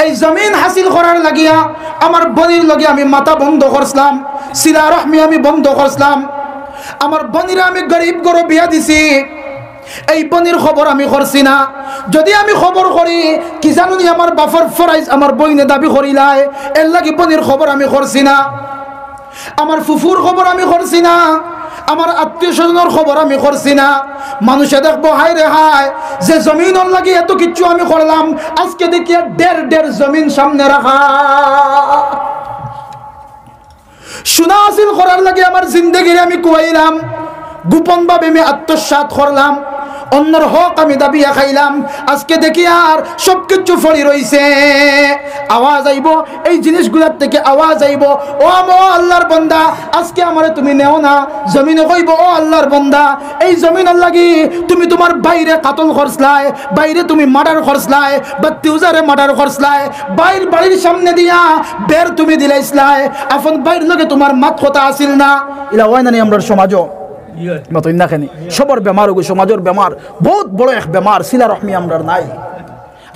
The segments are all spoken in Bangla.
এই জমিন হাসিল করার লাগিয়া আমার বনির লগে আমি মাথা বন্ধ করছিলাম, সিলা রহমি আমি বন্ধ করছিলাম। আমার বনিরা আমি গরিব গরো বিয়া দিছি, এই বনির খবর আমি করছি না। যদি আমি খবর করি কি জানুনি আমার বাফর ফরাইজ আমার বইনে দাবি করিলাই, এর লাগি বনির খবর আমি করছি না। আমার ফুফুর খবর আমি করছি না, আমার আত্মীয় স্বজনের খবর আমি করছি না। মানুষে দেখবো হায় রে হায়, যে জমিনের লাগি এত কিছু আমি করলাম, আজকে দেখি দেড় জমিন সামনে রাখা। সোনা হাসিল করার লাগে আমার জিন্দগিরে আমি কুয়াইলাম, গোপন ভাবে আমি আত্মসাৎ করলাম, অন্যর হক আমি দাবিয়া খাইলাম। আজকে দেখি আর সবকিছু ফড়ি রইছে। আওয়াজ আইব এই জিনিসগুলোর থেকে, আওয়াজ আইব ও আল্লাহর বান্দা আজকে আমারে তুমি নেও না। জমিনে কইব ও আল্লাহর বান্দা এই জমিনের লাগি তুমি তোমার বাইরে কাতল খরচলাই, বাইরে তুমি মার্ডার খরচলাই, বাত্তিউজারে মার্ডার খরচলাই, বাইর বাড়ির সামনে দিয়া বের তুমি দিলাইছলাই, আপন বাইর লগে তোমার মাত কথা আসিল না। ইলা হয় না আমরা সমাজও সবর বেমার, সমাজের বেমার বহুত বড় এক বেমার। সিলা রহমি আমরার নাই।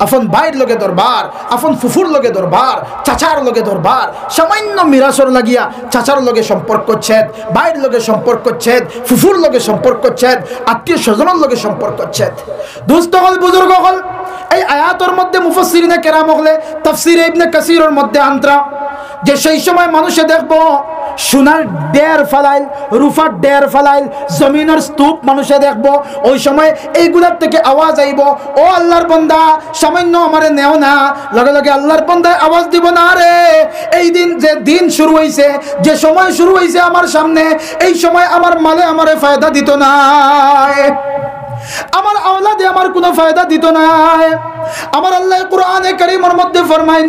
আপন বাইর লগে দরবার, আপন ফুফুর লগে দরবার, চাচার লগে দরবার, সামান্য মিরাসর লাগিয়া চাচার লগে সম্পর্ক ছেদ, বাইর লগে সম্পর্ক ছেদ, ফুফুর লগে সম্পর্ক ছেদ, আত্মীয় স্বজনের লগে সম্পর্ক ছেদ। দুস্থ হল বুজুর্গ হল এই আয়াতের মধ্যে মুফাসসিরিনে কেরাম হলে তাফসীরে ইবনে কাসিরের মধ্যে আন্তরা যে সেই সময় মানুষে দেখবো সোনার ডের ফালাইল, রুফার ডের ফালাইল, জমিনের স্তূপ মানুষে দেখবো। ওই সময় এইগুলার থেকে আওয়াজ আইব ও আল্লাহর বান্দা সামান্য আমারে নেও না। লগে লগে আল্লাহর বান্দায় আওয়াজ দিব না রে, এই দিন যে দিন শুরু হইছে, যে সময় শুরু হইছে আমার সামনে, এই সময় আমার মালে আমারে ফায়দা দিত না, আমার আওলাদে আমার কোনো ফায়দা দিত না। আমার আল্লাহ কুরআনে কারীমের মধ্যে ফরমাইন,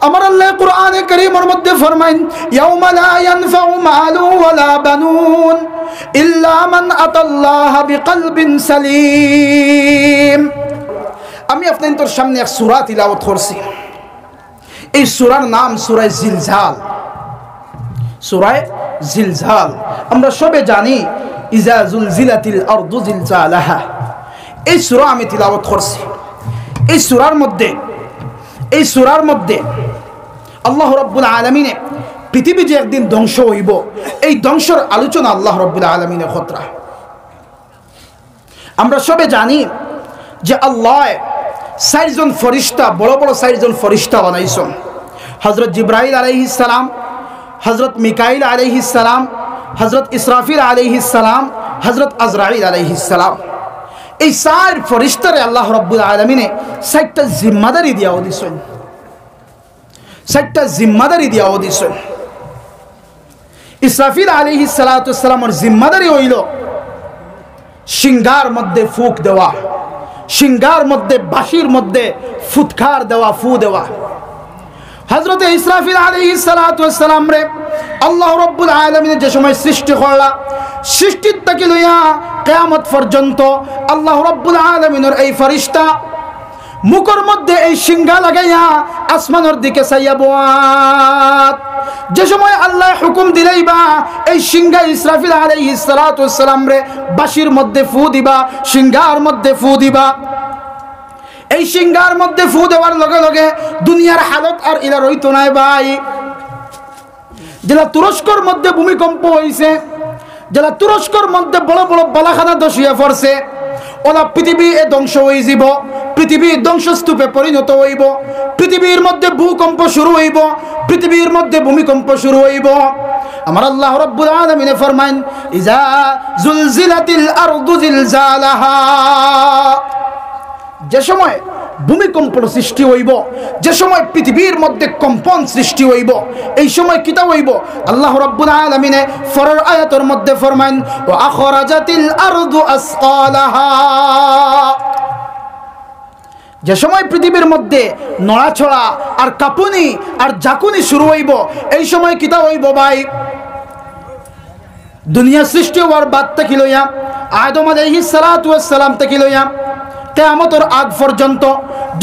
আমার আল্লাহ কুরআনে কারীমের মধ্যে ফরমাইন ইয়াউমা লা ইয়ানফাউ মালু ওয়ালা বানুন ইল্লা মান আতাল্লাহা বিকলবিন সালিম। আমি আপনাদের সামনে এক সূরা তিলাওয়াত করছি। এই সূরার নাম সূরা জিলজাল। সূরা জিলজাল আমরা সবে জানি ইজা জুলজিলাতিল আরদু জিলজালাহা। এই সূরা আমি তিলাওয়াত করছি। এই সূরার মধ্যে আল্লাহ রাব্বুল আলামিনে পৃথিবী যে একদিন ধ্বংস হইব, এই ধ্বংসের আলোচনা আল্লাহ রাব্বুল আলামিনের খতরা। আমরা সবে জানি যে আল্লাহ 4 জন ফেরেশতা, বড় বড় 4 জন ফেরেশতা বানাইছেন। হযরত জিবরাইল আলাইহিস সালাম, হযরত মিকাইল আলাইহিস সালাম, হযরত ইসরাফিল আলাইহিস সালাম, হযরত আজরাইল আলাইহিস সালাম। এই 4 ফেরেশতারে আল্লাহ রাব্বুল আলামিনে 4টা জিম্মাদারি দিয়া দিয়েছেন, 4টা জিম্মাদারি দিয়া দিয়েছেন। ইসরাফিল আলাইহিস সালাতু ওয়াস সালামের জিম্মাদারি হইল সিংহার মধ্যে ফুক দেওয়া, সিংহার মধ্যে বাঁশির মধ্যে ফুৎকার দেওয়া, ফু দেওয়া। হযরত ইসরাফিল আলাইহিস সালাতু ওয়াস সালাম রে আল্লাহ রাব্বুল আলামিন যে সময় সৃষ্টি করলা, সৃষ্টির থেকে লইয়া কিয়ামত পর্যন্ত আল্লাহ রাব্বুল আলামিনের এই ফেরেশতা মুখের মধ্যে এই সিংহা লাগাইয়া আসমানের দিকে চাইয়া বোয়াত। যে সময় আল্লাহ হুকুম দিলেইবা এই সিংহা ইসরাফিল আলাইহিস সালাতু ওয়াস সালাম রে বাঁশির মধ্যে ফু দিবা, সিংহার মধ্যে ফু দিবা। এই সিংহার মধ্যে ফু দেওয়ার লগে লগে দুনিয়ার হালত আর ইলা রইতো নাই ভাই। যেটা তুরস্কর মধ্যে ভূমিকম্প হইছে, যেটা তুরস্কর মধ্যে বড় বড় বালাখানা দশিয়া পড়ছে, ওলা পৃথিবী এ ধ্বংস হয়ে যাব, পৃথিবী ধ্বংসস্তূপে পরিণত হইব, পৃথিবীর মধ্যে ভূকম্প শুরু হইব, পৃথিবীর মধ্যে ভূমিকম্প শুরু হইব। আমার আল্লাহ রাব্বুল আলামিন ফরমাইন ইজা জুলজিলাতিল আরদু জিলজালাহা। যে সময় ভূমিকম্পের সৃষ্টি হইব, যে সময় পৃথিবীর মধ্যে কম্পন সৃষ্টি হইব, এই সময় কিতা হইব? আল্লাহ রাব্বুল আলামিন পরের আয়াতের মধ্যে ফরমাইন ওয়া আখরাজাতিল আরদু আসকালাহা। যে সময় পৃথিবীর মধ্যে নড়াছড়া আর কাঁপুনি আর ঝাঁকুনি শুরু হইব, এই সময় কিতা হইব ভাই? দুনিয়া সৃষ্টি হওয়ার বাদ থেকে লইয়া আদম আলাইহিস সালাতু ওয়াস সালাম থেকে লইয়া কিয়ামতের আগ পর্যন্ত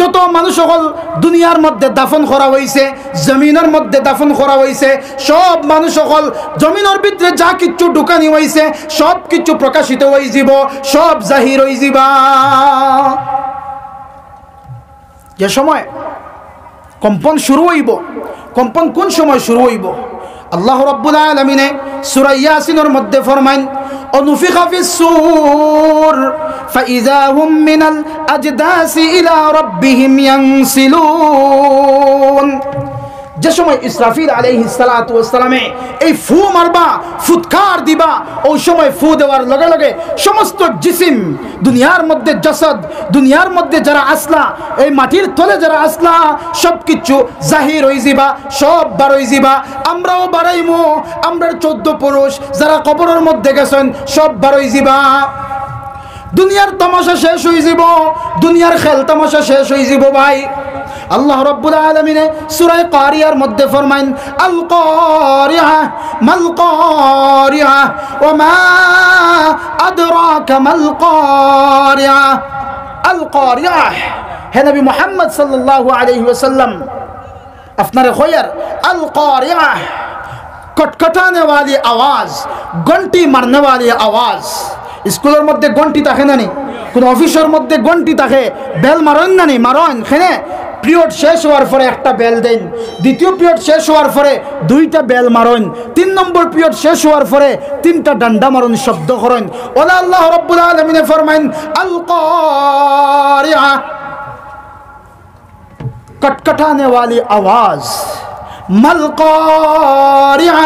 যত মানুষ সকল দুনিয়ার মধ্যে দাফন করা হয়েছে, জমিনের মধ্যে দাফন করা হয়েছে, সব মানুষ সকল জমিনের ভিতরে যা কিছু ঢুকানি হয়েছে সব কিছু প্রকাশিত হয়ে যাব, সব জাহির হয়ে যাবা। যে সময় কম্পন শুরু হইব। কম্পন কোন সময় শুরু হইব? আল্লাহ রাব্বুল আলামিন সূরা ইয়াসিনের মধ্যে ফরমাইন, অনুফিখা ফিস সূর ফাইযা হুম মিনাল আজদাসি ইলা রাব্বিহিম ইয়ানসিলুন। যে সময় ইসরাফিল আলাইহিস সালাতু ওয়াস সালামে এই ফু মারবা, ফুৎকার দিবা, ওই সময় ফু দেওয়ার লগে লগে সমস্ত জিসিম, দুনিয়ার মধ্যে জাসাদ, দুনিয়ার মধ্যে যারা আসলা, এই মাটির তলে যারা আসলা, সব কিছু জাহির হয়ে যাবা, সব বার হয়ে যাবা। আমরাও বাড়াইমু, আমরার 14 পুরুষ যারা কবরের মধ্যে গেছেন সব বার হয়ে যাবা। দুনিয়ার তামাশা শেষ হয়ে যাব, দুনিয়ার খেল তামাশা শেষ হয়ে যাব ভাই। আল্লাহ রাব্বুল আলামিন সূরা কারিয়ার মধ্যে ফরমাইন, আল কারিয়া মাল কারিয়া ওয়া মা আদরাকা মাল কারিয়া। আল কারিয়া, হে নবী মুহাম্মদ সাল্লাল্লাহু আলাইহি ওয়াসাল্লাম আপনার খয়ার আল কারিয়া, কটকটানে वाली आवाज, घंटी मारने वाली आवाज। স্কুলের মধ্যে ঘন্টি থাকে না নি? কোন অফিসের মধ্যে ঘন্টি থাকে, বেল মারেন না নি? মারেন। এখানে পিরিয়ড শেষ হওয়ার পরে একটা বেল দেন, দ্বিতীয় পিরিয়ড শেষ হওয়ার পরে 2টা বেল মারেন, 3 নম্বর পিরিয়ড শেষ হওয়ার পরে 3টা ডান্ডা মারেন, শব্দ করেন। ওলা আল্লাহ রাব্বুল আলামিন ফরমাইন, আল কারিয়া, কটকটানে वाली आवाज, মাল কারিয়া।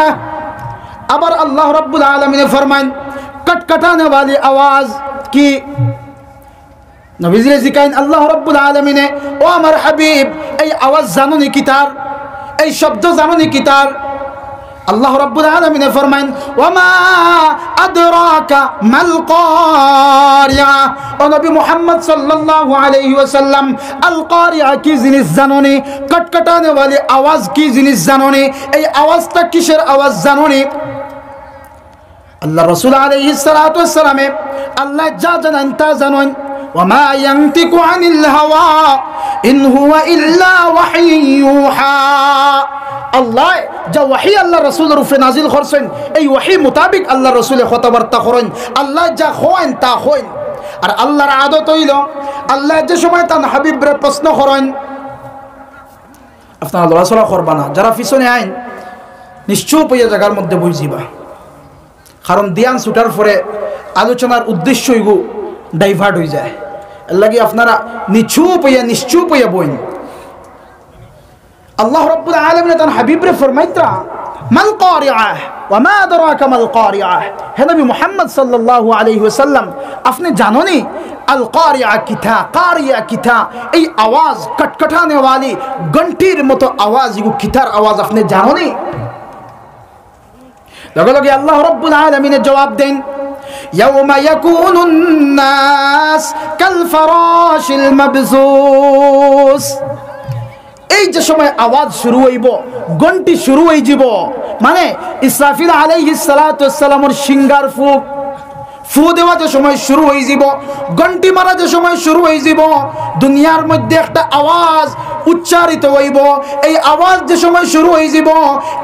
আবার আল্লাহ রাব্বুল আলামিন ফরমাইন, कटकटाने वाली आवाज की नबीजी जिकाइन अल्लाह रब्बुल आलमीन ओ আমার হাবিব এই আওয়াজ জানুনি কিতার, এই শব্দ জানুনি কিতার? আল্লাহ রাব্বুল আলামিন ফরমাইন, ওয়ামা আদরাকা মাল কারিয়া। ও নবী মুহাম্মদ সাল্লাল্লাহু আলাইহি ওয়াসাল্লাম, আল কারিয়া কি জিনিস জানুনি? কটকটানে वाली आवाज কি জিনিস জানুনি? এই আওয়াজটা কিসের আওয়াজ জানুনি? আল্লাহ রাসূল আলাইহিস সালাতু ওয়াস সালামে আল্লাহ যা জানেন তা জানেন। ওয়ামা ইয়ানতিকু আনিল হাওয়া ইন হুয়া ইল্লা ওয়াহয়ুহা। আল্লাহ যা ওয়াহি আল্লাহ রাসূলের উপরে নাজিল করছেন, এই ওয়াহি মোতাবেক আল্লাহ রাসূলে কথাবার্তা করেন। আল্লাহ যা হয় তা হয়। আর আল্লাহর আদত হইল, আল্লাহ যে সময় তার হাবিবরে প্রশ্ন করেন, আপনারা লড়াচড়া করবা না, যারা পিছনে আইন নিশ্চয় ওই জায়গার মধ্যে বই যাবা। কারণ ধ্যান ছুটার পরে আলোচনার উদ্দেশ্য এগু ডাইভার্ট হয়ে যায়। এর লাগে আপনারা নিশ্চুপ হইয়া বইন। আল্লাহ রাব্বুল আলামিন তার হাবিবরে ফরমাইতা, মাল কারিয়া ওয়া মা আদরাকা মাল কারিয়া। হে নবী মুহাম্মদ সাল্লাল্লাহু আলাইহি ওয়াসাল্লাম, আপনি জানোনি আল কারিয়া কিথা? কারিয়া কিথা? এই আওয়াজ কটকটানে वाली ঘন্টির মতো আওয়াজ, এগু কিথার আওয়াজ আপনি জানোনি? লগে লগে আল্লাহ রাব্বুল আলামিন জবাব দেন, ইয়াউমা ইয়াকুনুন নাস কাল ফারাশিল মাবসুস। এই যে সময় আওয়াজ শুরু হইব, ঘন্টি শুরু হয়ে যাব, মানে ইসরাফিল আলাইহিস সালাতু ওয়াস সালামের সিঙ্গার ফু দেওয়া যে সময় শুরু হয়ে যাব, ঘন্টি মারা যে সময় শুরু হয়ে যাব, দুনিয়ার মধ্যে একটা আওয়াজ উচ্চারিত হইব। এই আওয়াজ যে সময় শুরু হয়ে যাব,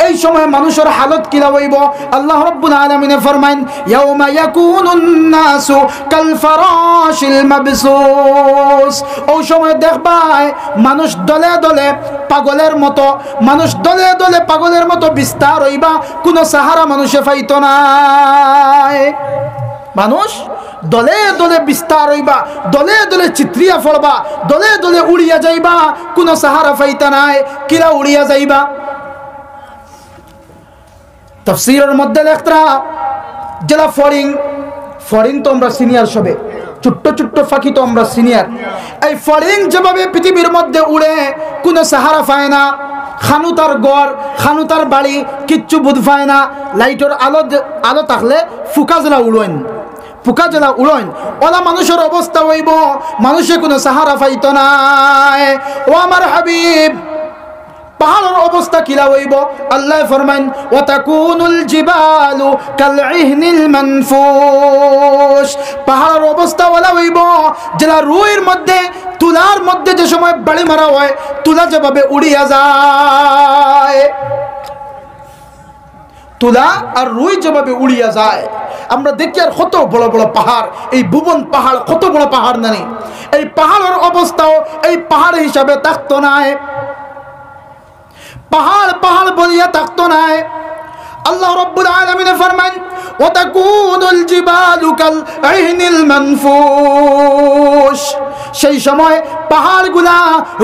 এই সময় মানুষের হালত কিলা হইব? আল্লাহ রাব্বুল আলামিন ফরমাইন, ইয়াউমা ইয়াকুনুন নাসু কাল ফারাশিল মাবসুস। ওই সময় দেখবাই মানুষ দলে দলে পাগলের মতো, মানুষ দলে দলে পাগলের মতো বিস্তার হইবা, কোনো সাহারা মানুষে পাইতো না। মানুষ দলে দলে বিস্তার হইবা, দলে দলে চিত্রিয়া ফলবা, দলে দলে উড়িয়া যাইবা, কোনো সাহারা পাইতা নাই। কিরা উড়িয়া যাইবা? তাফসীরের মধ্যে লেখরা যারা ফরিং তো আমরা সিনিয়র সবে, ছোট্ট ছোট্ট ফাঁকি তো আমরা সিনিয়র। এই ফরিং যেভাবে পৃথিবীর মধ্যে উড়ে, কোনো সাহারা পায় না, খানুতার গড়, খানুতার বাড়ি কিচ্ছু বুধ পায় না। লাইটের আলো থাকলে ফুকা জ্বলা উড়েন, ফুকা জ্বলা উড়েন। ওলা মানুষের অবস্থা হইব, মানুষে কোনো সাহারা পাইত নাই। ও আমার হাবিব, পাহাড়ের অবস্থা কিলা হইব? আল্লাহ ফরমান, ওয়া তাকুনুল জিবালু কাল ইহনিল মানফুশ। পাহাড়ের অবস্থা ওলা হইব যেটা রুইয়ের মধ্যে, তুলার মধ্যে যে সময় বাড়ি মারা হয়, তুলা যেভাবে উড়িয়া যায়, তুলা আর রুই যেভাবে উড়িয়া যায়। আমরা দেখি আর কত বড় বড় পাহাড়, এই ভুবন পাহাড় কত বড় পাহাড় নানি, এই পাহাড়ের অবস্থাও এই পাহাড় হিসাবে থাকতো না। পাহাড় পাহাড় বলিয়া থাকতো না। আল্লাহ রাব্বুল আলামিন ফরমান ওয়াতাকুনুল জিবালু কাল আইনিল মানফুশ, সেই সময় পাহাড়গুলা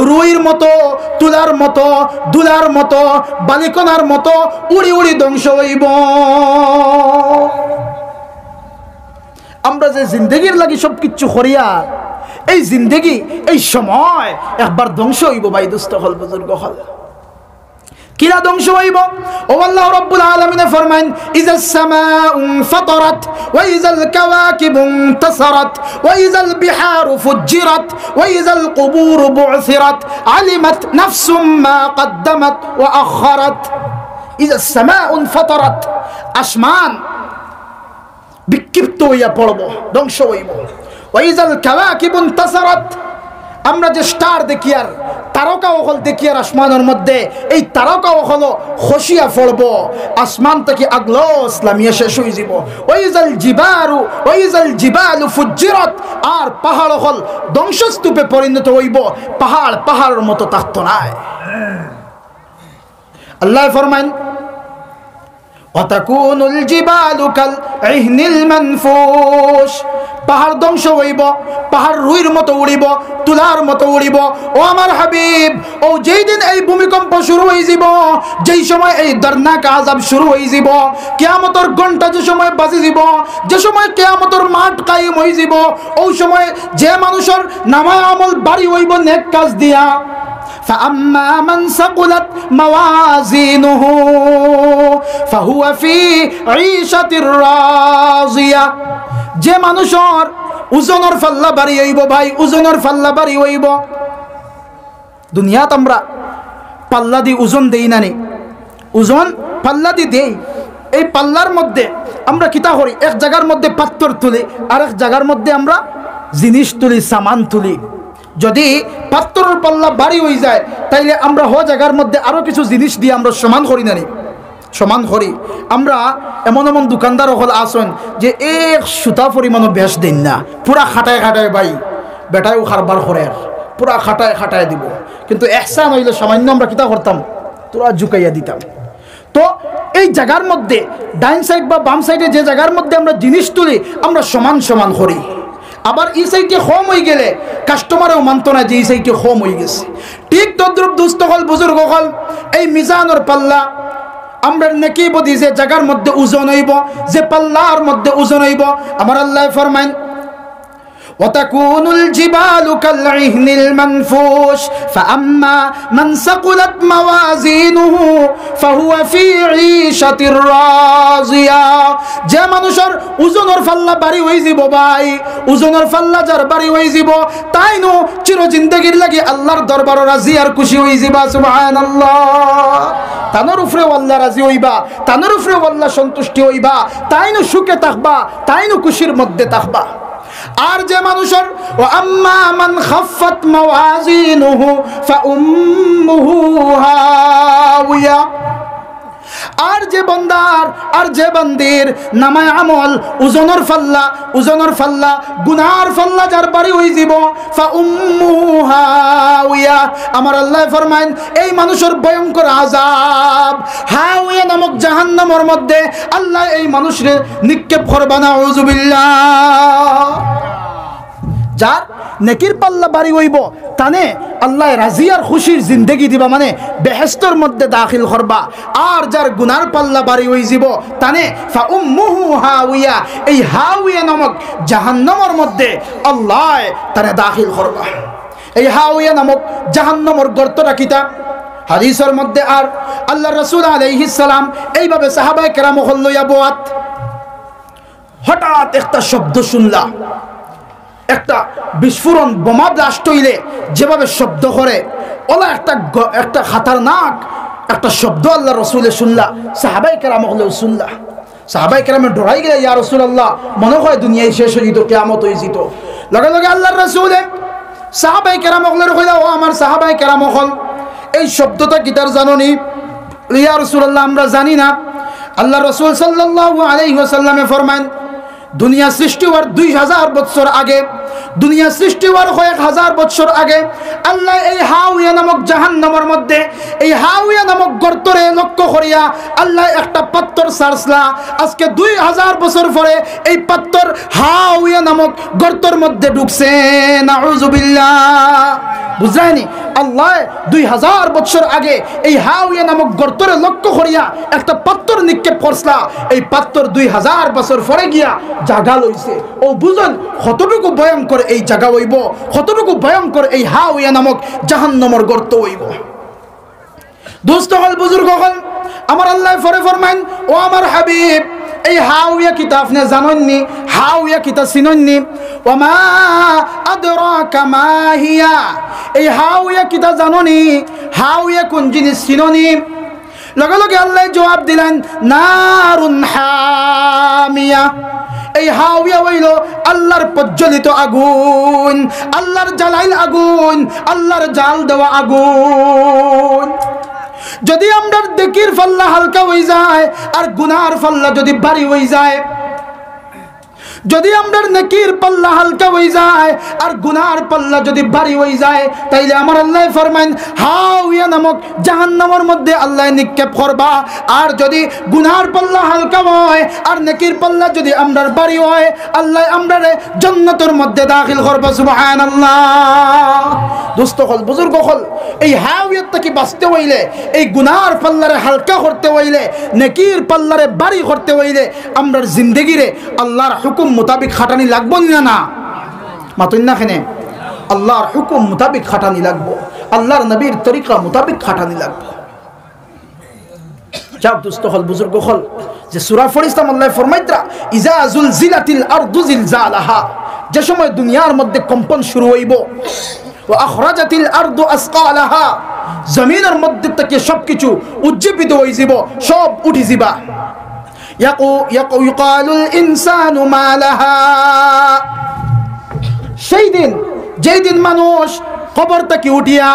রুইর মতো, তুলার মতো, দুলার মতো, বালিকণার মতো উড়ি উড়ি ধ্বংস হইব। আমরা যে জিন্দেগির লাগি সব কিচ্ছু করিয়া, এই জিন্দেগি এই সময় একবার ধ্বংস হইব ভাই, দোস্ত হল, বুজুর্গ হল। কিরা ধ্বংস হইব? ও আল্লাহ রাব্বুল আলামিন ফরমান ইযাস সামাউ ফাতারাত ওয়া ইযাল কাওয়াকিবু ইনতাসারাত ওয়া ইযাল বিহারু ফুজ্জিরাত ওয়া ইযাল কুবুরু বু'সিরাত আলিমাত নাফসুম মা কদ্দামাত ওয়া আখারাত। ইযাস সামাউ ফাতারাত, আসমান বিক্ষিপ্ত হইয়া পড়ব, ধ্বংস হইব। ওয়া ইযাল কাওয়াকিবু ইনতাসারাত, আমরা যে স্টার দেখি আর তারকা হল দেখি আর আসমানের মধ্যে, এই তারকা হল খসিয়া পড়ব, আসমান থেকে আগলো ইসলামিয়া শেষ হয়ে যাব। ওয়াইজাল জিবালু ফুজ্জিরাত, আর পাহাড় হল ধ্বংসস্তূপে পরিণত হইব, পাহাড় পাহাড়ের মতো থাকতো না। আল্লাহ ফরমান ওয়াতাকুনুল জিবালু কাল ইহনিল মানফুশ, পাহাড় ধ্বংস হইব, পাহাড় রুইর মতো উড়িব, তুলার মতো উড়িব। ও আমার হাবিব, ও যেই দিন এই ভূমিকম্প শুরু হয়ে যাব, যেই সময় এই দর্দনাক আযাব শুরু হয়ে যাব, কিয়ামতের ঘন্টা যে সময় বাজি যাব, যে সময় কিয়ামতের মাঠ কায়েম হয়ে যাব, ওই সময় যে মানুষের নামায় আমল বাড়ি হইব নেক কাজ দিয়া। فأما من ثقلت موازينه فهو في عيشة راضية, যে মানুষের ওজনের পাল্লা বাড়ি হইব ভাই, ওজনের পাল্লা বাড়ি হইব। দুনিয়াত আমরা পাল্লা দি ওজন দেই না, ওজন পাল্লা দি দেই। এই পাল্লার মধ্যে আমরা কিতা করি, এক জায়গার মধ্যে পাথর তুলি, আর এক জায়গার মধ্যে আমরা জিনিস তুলি, সামান তুলি। যদি পাথরের পাল্লা বাড়ি হয়ে যায়, তাইলে আমরা হ জায়গার মধ্যে আরো কিছু জিনিস দিয়ে আমরা সমান করি না, সমান করি। আমরা এমন এমন দোকানদার হল আসেন যে এক সুতা পরিমাণও বেশ দেন না, পুরা খাটায় খাটায় ভাই, বেটায়ও খারবার করে, পুরা খাটায় খাটায় দিব। কিন্তু এহসান হইলে সামান্য আমরা কিতা করতাম, তোরা ঝুঁকাইয়া দিতাম। তো এই জায়গার মধ্যে ডাইন সাইড বা বাম সাইডে যে জায়গার মধ্যে আমরা জিনিস তুলি, আমরা সমান সমান করি। আবার এই সাইডে কম হয়ে গেলে কাস্টমারও মানত না যে এই সাইডে কম হয়ে গেছে। ঠিক তদ্রুপ দুস্থ হল, বুজুর্গ হল, এই মিজানোর পাল্লা আমরা নেকি বদি যে জায়গার মধ্যে ওজন হইব, যে পাল্লার মধ্যে ওজন হইব, আমার আল্লাহ ফরমান ওয়াতাকুনুল জিবালু কাল ইহনিল মানফুশ ফাআম্মা মান সাকুলাত মাওয়াজিনুহু ফাহুয়া ফি ঈশাতির রাজিয়া, যে মানুষের ওজনের পাল্লা বাড়ি হয়ে যাব ভাই, ওজনের পাল্লা যার বাড়ি হয়ে যাব, তাই নো চির জিন্দেগির লাগি আল্লাহর দরবারে রাজি আর খুশি হয়ে যাবা। সুবহানাল্লাহ। তানোর উপরে আল্লাহ রাজি হইবা, তানোর উপরে আল্লাহ সন্তুষ্টি হইবা, তাই নো সুখে থাকবা, তাই নো খুশির মধ্যে থাকবা। আর যে মানুষের ও আম্মা মান খাফফাত মাওয়াজিনুহু ফাউম্মুহু হাওিয়া, আর যে বন্দার আর যে বান্দির নামায় আমল ওজনের ফাল্লা গুনার ফাল্লা যার বাড়ি হয়ে যাব, ফাউম্মুহু হাওিয়া, আমার আল্লাহ ফরমায় এই মানুষের ভয়ঙ্কর আযাব হাওিয়া নামক জাহান্নামের মধ্যে আল্লাহ এই মানুষের নিক্ষেপ করবে না। আউযুবিল্লাহ। যার নেকির পাল্লা বাড়ি হইব তানে আল্লাহ রাজি আর খুশির জিন্দেগি দিবা, মানে বেহেশতের মধ্যে দাখিল করবা। আর যার গুনার পাল্লা বাড়ি হয়ে যাব তানে ফাউম্মুহু হাওিয়া, এই হাওিয়া নামক জাহান্নামের মধ্যে আল্লাহ তানে দাখিল করবা। এই হাওিয়া নামক জাহান্নামের গর্তটা কিতা হাদিসের মধ্যে, আর আল্লাহ রাসূল আলাইহিস সালাম এইভাবে সাহাবায়ে কেরাম লইয়া বোয়াত, হঠাৎ একটা শব্দ শুনলা, একটা বিস্ফোরণ বোমা ব্লাস্ট হইলে যেভাবে শব্দ করে, ওলা একটা খাতারনাক একটা শব্দ আল্লাহ রসুলে শুনলা, সাহাবায়ে কেরাম হলেও শুনলা। সাহাবায়ে কেরামে ডরাই গেলে, ইয়া রাসূলুল্লাহ, মনে হয় দুনিয়ায় শেষ হয়ে যেত, কিয়ামত হয়ে যেত। লগে লগে আল্লাহর রাসূলে সাহাবায়ে কেরাম হলের কইলা, ও আমার সাহাবায়ে কেরাম হল, এই শব্দটা কিতার জানোনি? ইয়া রাসূলুল্লাহ, আমরা জানি না। আল্লাহ রাসূল সাল্লাল্লাহু আলাইহি ওয়াসাল্লামে ফরমান, দুনিয়া সৃষ্টি হওয়ার 2000 বছর আগে দুনিয়া সৃষ্টি হওয়ার কয়েক হাজার বছর আগে আল্লাহ এই হাউয়া নামক জাহান্নামের মধ্যে এই হাউয়া নামক গর্তরে লক্ষ্য করিয়া আল্লাহ একটা পাথর ছাড়ছলা। আজকে 2000 বছর পরে এই পাথর হাউয়া নামক গর্তর মধ্যে ঢুকছে। নাউযুবিল্লাহ। বুঝায়নি? আল্লাহ 2000 বছর আগে এই হাউয়া নামক গর্তরে লক্ষ্য করিয়া একটা পাথর নিক্ষেপ করছলা। এই পাথর 2000 বছর পরে গিয়া জাগা লইছে। ও বুঝুন কতটুকু ভয়ঙ্কর এই জায়গা হইব, কতটুকু ভয়ঙ্কর এই হাউয়া নামক জাহান্নামের গর্ত হইব। দোস্ত হল, বুজুর্গ হল, আমার আল্লাহ ফরে ফরমাইন, ও আমার হাবিব, এই হাউয়া কিতা আপনি জানেননি? হাউয়া কিতা চিনেননি? ওমা আদরাকা মা হিয়া, এই হাউয়া কিতা জাননি? হাউয়া কোন জিনিস চিননি? লগে লগে আল্লাহ জবাব দিলেন, নারুন হামিয়া। এই হাউয়া হইল আল্লাহর প্রজ্বলিত আগুন, আল্লাহর জ্বালাইল আগুন, আল্লাহর জাল দেওয়া আগুন। যদি আমরা দেখির ফাল্লা হালকা হয়ে যায় আর গুনার ফাল্লা যদি ভারী হয়ে যায়, যদি আমরা নেকির পাল্লা হালকা হয়ে যায় আর গুনার পাল্লা যদি ভারী হয়ে যায়, তাইলে আমার আল্লাহ ফরমাইন হাউয়া নামক জাহান্নামের মধ্যে আল্লাহ নিক্ষেপ করবা। আর যদি গুনার পাল্লা হালকা হয় আর নেকির পাল্লা যদি আমরার ভারী হয়, আল্লাহ আমরারে জান্নাতের মধ্যে দাখিল করবা। সুবহানাল্লাহ। দোস্ত হল, বুজুর্গ হল, এই হাউয়াত থেকে বাঁচতে হইলে, এই গুনার পাল্লারে হালকা করতে হইলে, নেকির পাল্লারে ভারী করতে হইলে আমরার জিন্দেগিরে আল্লাহর হুকুম মোতাবিক খাটানি লাগবো না? মাতুন না খেনে আল্লাহর হুকুম মোতাবিক খাটানি লাগবো, আল্লাহর নবীর তরিকা মোতাবিক খাটানি লাগবো। যাও দোস্ত হল, বুজুর্গ হল, যে সূরা ফরিস্তাম আল্লাহ ফরমাইত্রা, ইজা জুলজিলাতিল আরদু জিলজালাহা, যে সময় দুনিয়ার মধ্যে কম্পন শুরু হইব, ওয়া আখরাজাতিল আরদু আসকালাহা, জমিনের মধ্যে থেকে সবকিছু উজ্জীবিত হয়ে যাব, সব উঠি যাবা। ইয়াকুলুল ইনসানু মা লাহা, সেই দিন যেই দিন মানুষ কবর থেকে উঠিয়া,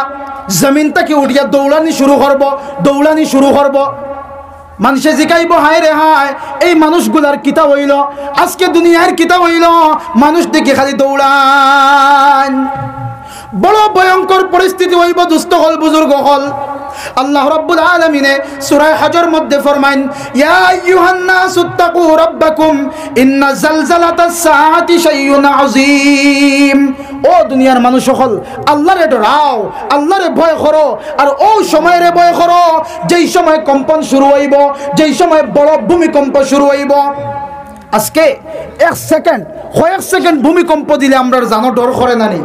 জমিন থেকে উঠিয়া দৌড়ানি শুরু করব। মানুষে জিকাইব, হায় রে হায়, এই মানুষগুলার কিতা হইল, আজকে দুনিয়ার কিতা হইল, মানুষ দেখে খালি দৌড়ান। বড় ভয়ঙ্কর পরিস্থিতি হইব দুস্থ হল, বুজুর্গ হল। আল্লাহ রাব্বুল আলামিনে সূরা হজর মধ্যে ফরমাইন, ইয়া আইয়ুহান নাসু তাকু রাব্বাকুম ইন্না জালজালাতাস সাআতি শাইউন আযীম। ও দুনিয়ার মানুষ হল, আল্লাহরে ডরাও, আল্লাহরে ভয় করো, আর ও সময়ের ভয় করো যেই সময় কম্পন শুরু হইব, যেই সময় বড় ভূমিকম্প শুরু হইব। আজকে কয়েক সেকেন্ড ভূমিকম্প দিলে আমরা জানো ডর করে নানি?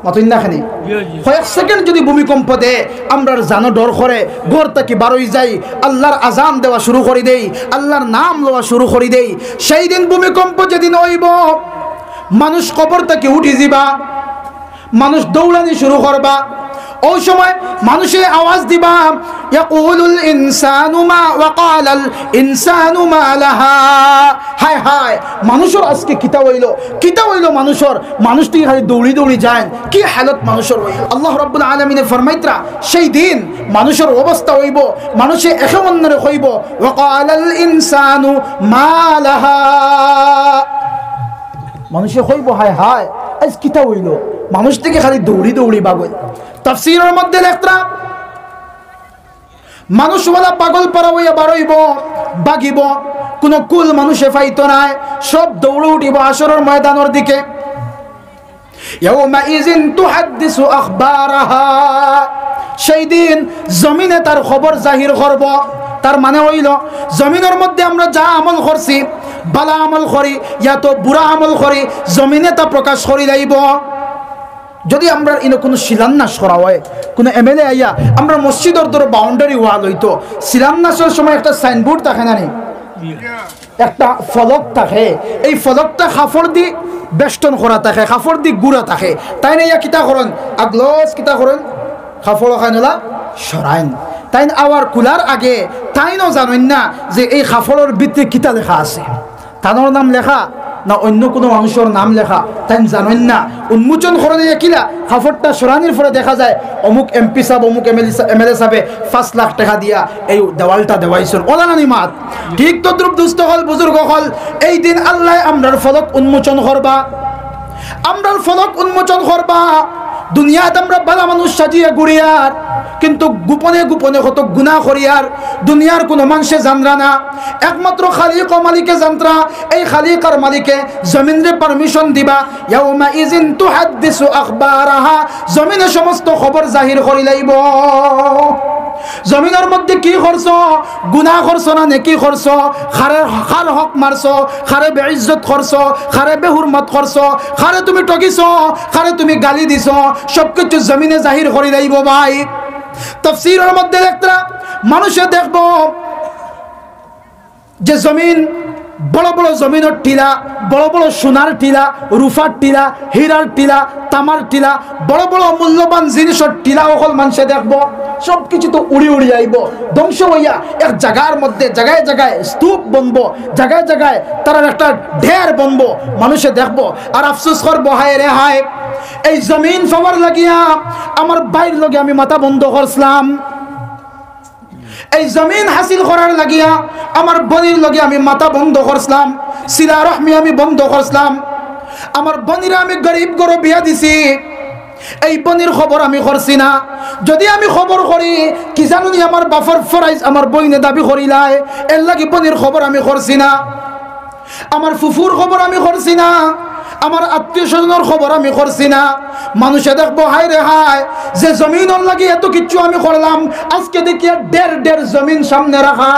মাতুন্নাখানি কয়েক সেকেন্ড যদি ভূমিকম্প দেয় আমরা জানো ডর করে, ঘর থেকে বারোই যাই, আল্লাহর আজান দেওয়া শুরু করে দেই, আল্লাহর নাম লওয়া শুরু করে দেই। সেই দিন ভূমিকম্প যেদিন হইব, মানুষ কবর থেকে উঠি যাবা, মানুষ দৌড়ানি শুরু করবা। ওই সময় মানুষে আওয়াজ দিবা, ইয়াকুলুল ইনসানু মা ওয়াকালাল ইনসানু মা লাহা। হায় হায়, মানুষের আজকে কিতা হইল মানুষের, মানুষটি খালি দৌড়ি যায়, কি হালত মানুষের হইল। আল্লাহ রাব্বুল আলামিনে ফরমাইত্রা, সেই দিন মানুষের অবস্থা হইব, মানুষে একে অন্যরে হইব, ওয়াকালাল ইনসানু মা লাহা। মানুষে হইব, হায় হায়, আজ কিতা হইল, মানুষ থেকে খালি দৌড়ি বাগল। তাফসীরের মধ্যে লেখরা, মানুষওয়ালা পাগল পারা হইয়া বারইব, বাগিব, কোন কুল মানুষে পাইতো নাই, সব দৌড়ে উঠিব হাসরের ময়দানের দিকে। ইয়াউমাইযিন তুহাদ্দিসু আখবারাহা, সেই দিন জমিনে তার খবর জাহির করব। তার মানে হইল, জমিনের মধ্যে আমরা যা আমল করছি, ভালো আমল করি ইয়া তো বুড়া আমল করি, জমিনে তা প্রকাশ করি যাইব। যদি আমরা ইনো কোনো শিলান্যাস করা হয়, কোনো এমএলএ আইয়া আমরা মসজিদের ধরে বাউন্ডারি ওয়াল হইতো, শিলান্যাসের সময় একটা সাইনবোর্ড থাকে না, একটা ফলক থাকে, এই ফলকটা কাপড় দি বেষ্টন করা থাকে, কাপড় দি গুড়া থাকে, তাই না ইয়া কিতা করেন, আগলস কিতা করেন, কাপড় খাইনলা সরাইন, তাই আবার কুলার আগে তাইনও জানেন না যে এই কাপড়ের ভিতরে কিতা লেখা আছে, তানোর নাম লেখা না অন্য কোনো মানুষের নাম লেখা, তাই জানেন না। উন্মোচন করে কিলা কাপড়টা সরানির পরে দেখা যায় অমুক এমপি সাহেব, অমুক এমএলএ সাহেবে 5 লাখ টাকা দিয়া এই দেওয়ালটা দেওয়াইছেন, ওলানানি মাত। ঠিক তদ্রুপ দুস্থ হল, বুজুর্গ হল, এই দিন আল্লাহ আমরার ফলক উন্মোচন করবা। আমরার ফলক উন্মোচন করবা। দুনিয়াতে আমরা বালা মানুষ সাজিয়ে ঘুরিয়ার, কিন্তু গোপনে গোপনে কত গুনাহ করিয়ার দুনিয়ার কোনো মানুষে জানরা না। একমাত্র খালিক ও মালিকে জানরা। এই খালিক আর মালিকে জমিনরে পারমিশন দিবা, ইয়াউমা ইজিন তুহাদ্দিসু আখবারাহা, জমিনে সমস্ত খবর জাহির করি লাইব। জমিনের মধ্যে কি করছো, গুনাহ করছো না নেকি করছো, খার হক মারছো, খারে বেইজ্জত করছো, খারে বেহুরমত করছো, খারে তুমি ঠকিছো, খারে তুমি গালি দিছো, সবকিছু জমিনে জাহির করি লাইব ভাই। তাফসীরের মধ্যে দেখতা মানুষে দেখবো যে জমিন, বড় বড় জমিনের টিলা, বড় বড় সোনার টিলা, রূপার টিলা, হীরার টিলা, তামার টিলা, বড় বড় মূল্যবান জিনিসের টিলা সকল মানুষে দেখবো সবকিছু তো উড়ি উড়ি আইব, ধ্বংস হইয়া এক জায়গার মধ্যে জায়গায় জায়গায় স্তূপ বনবো, জায়গায় জায়গায় তার একটা ঢের বনবো, মানুষে দেখবো আর আফসোস করবো, হায় রে হায়, এই জমিন পাওয়ার লাগিয়া আমার বাইর লগে আমি মাথা বন্ধ করছিলাম, এই জমিন হাসিল করার লাগিয়া আমার বনির লগে আমি মাথা বন্ধ করছিলাম, সিলা রহমি আমি বন্ধ করছিলাম, আমার বনিরা আমি গরিব গরো বিয়া দিছি, এই বনির খবর আমি করছি না। যদি আমি খবর করি কি জানুনি আমার বাফর ফরাইজ আমার বইনে দাবি করিলাই, এর লাগি বনির খবর আমি করছি না, আমার ফুফুর খবর আমি করছি না, আমার আত্মীয় স্বজনের খবর আমি করছি না। মানুষে দেখবো, হায় রে হায়, যে জমিনের লাগি এত কিছু আমি করলাম, আজকে দেখি দেড় জমিন সামনে রাখা।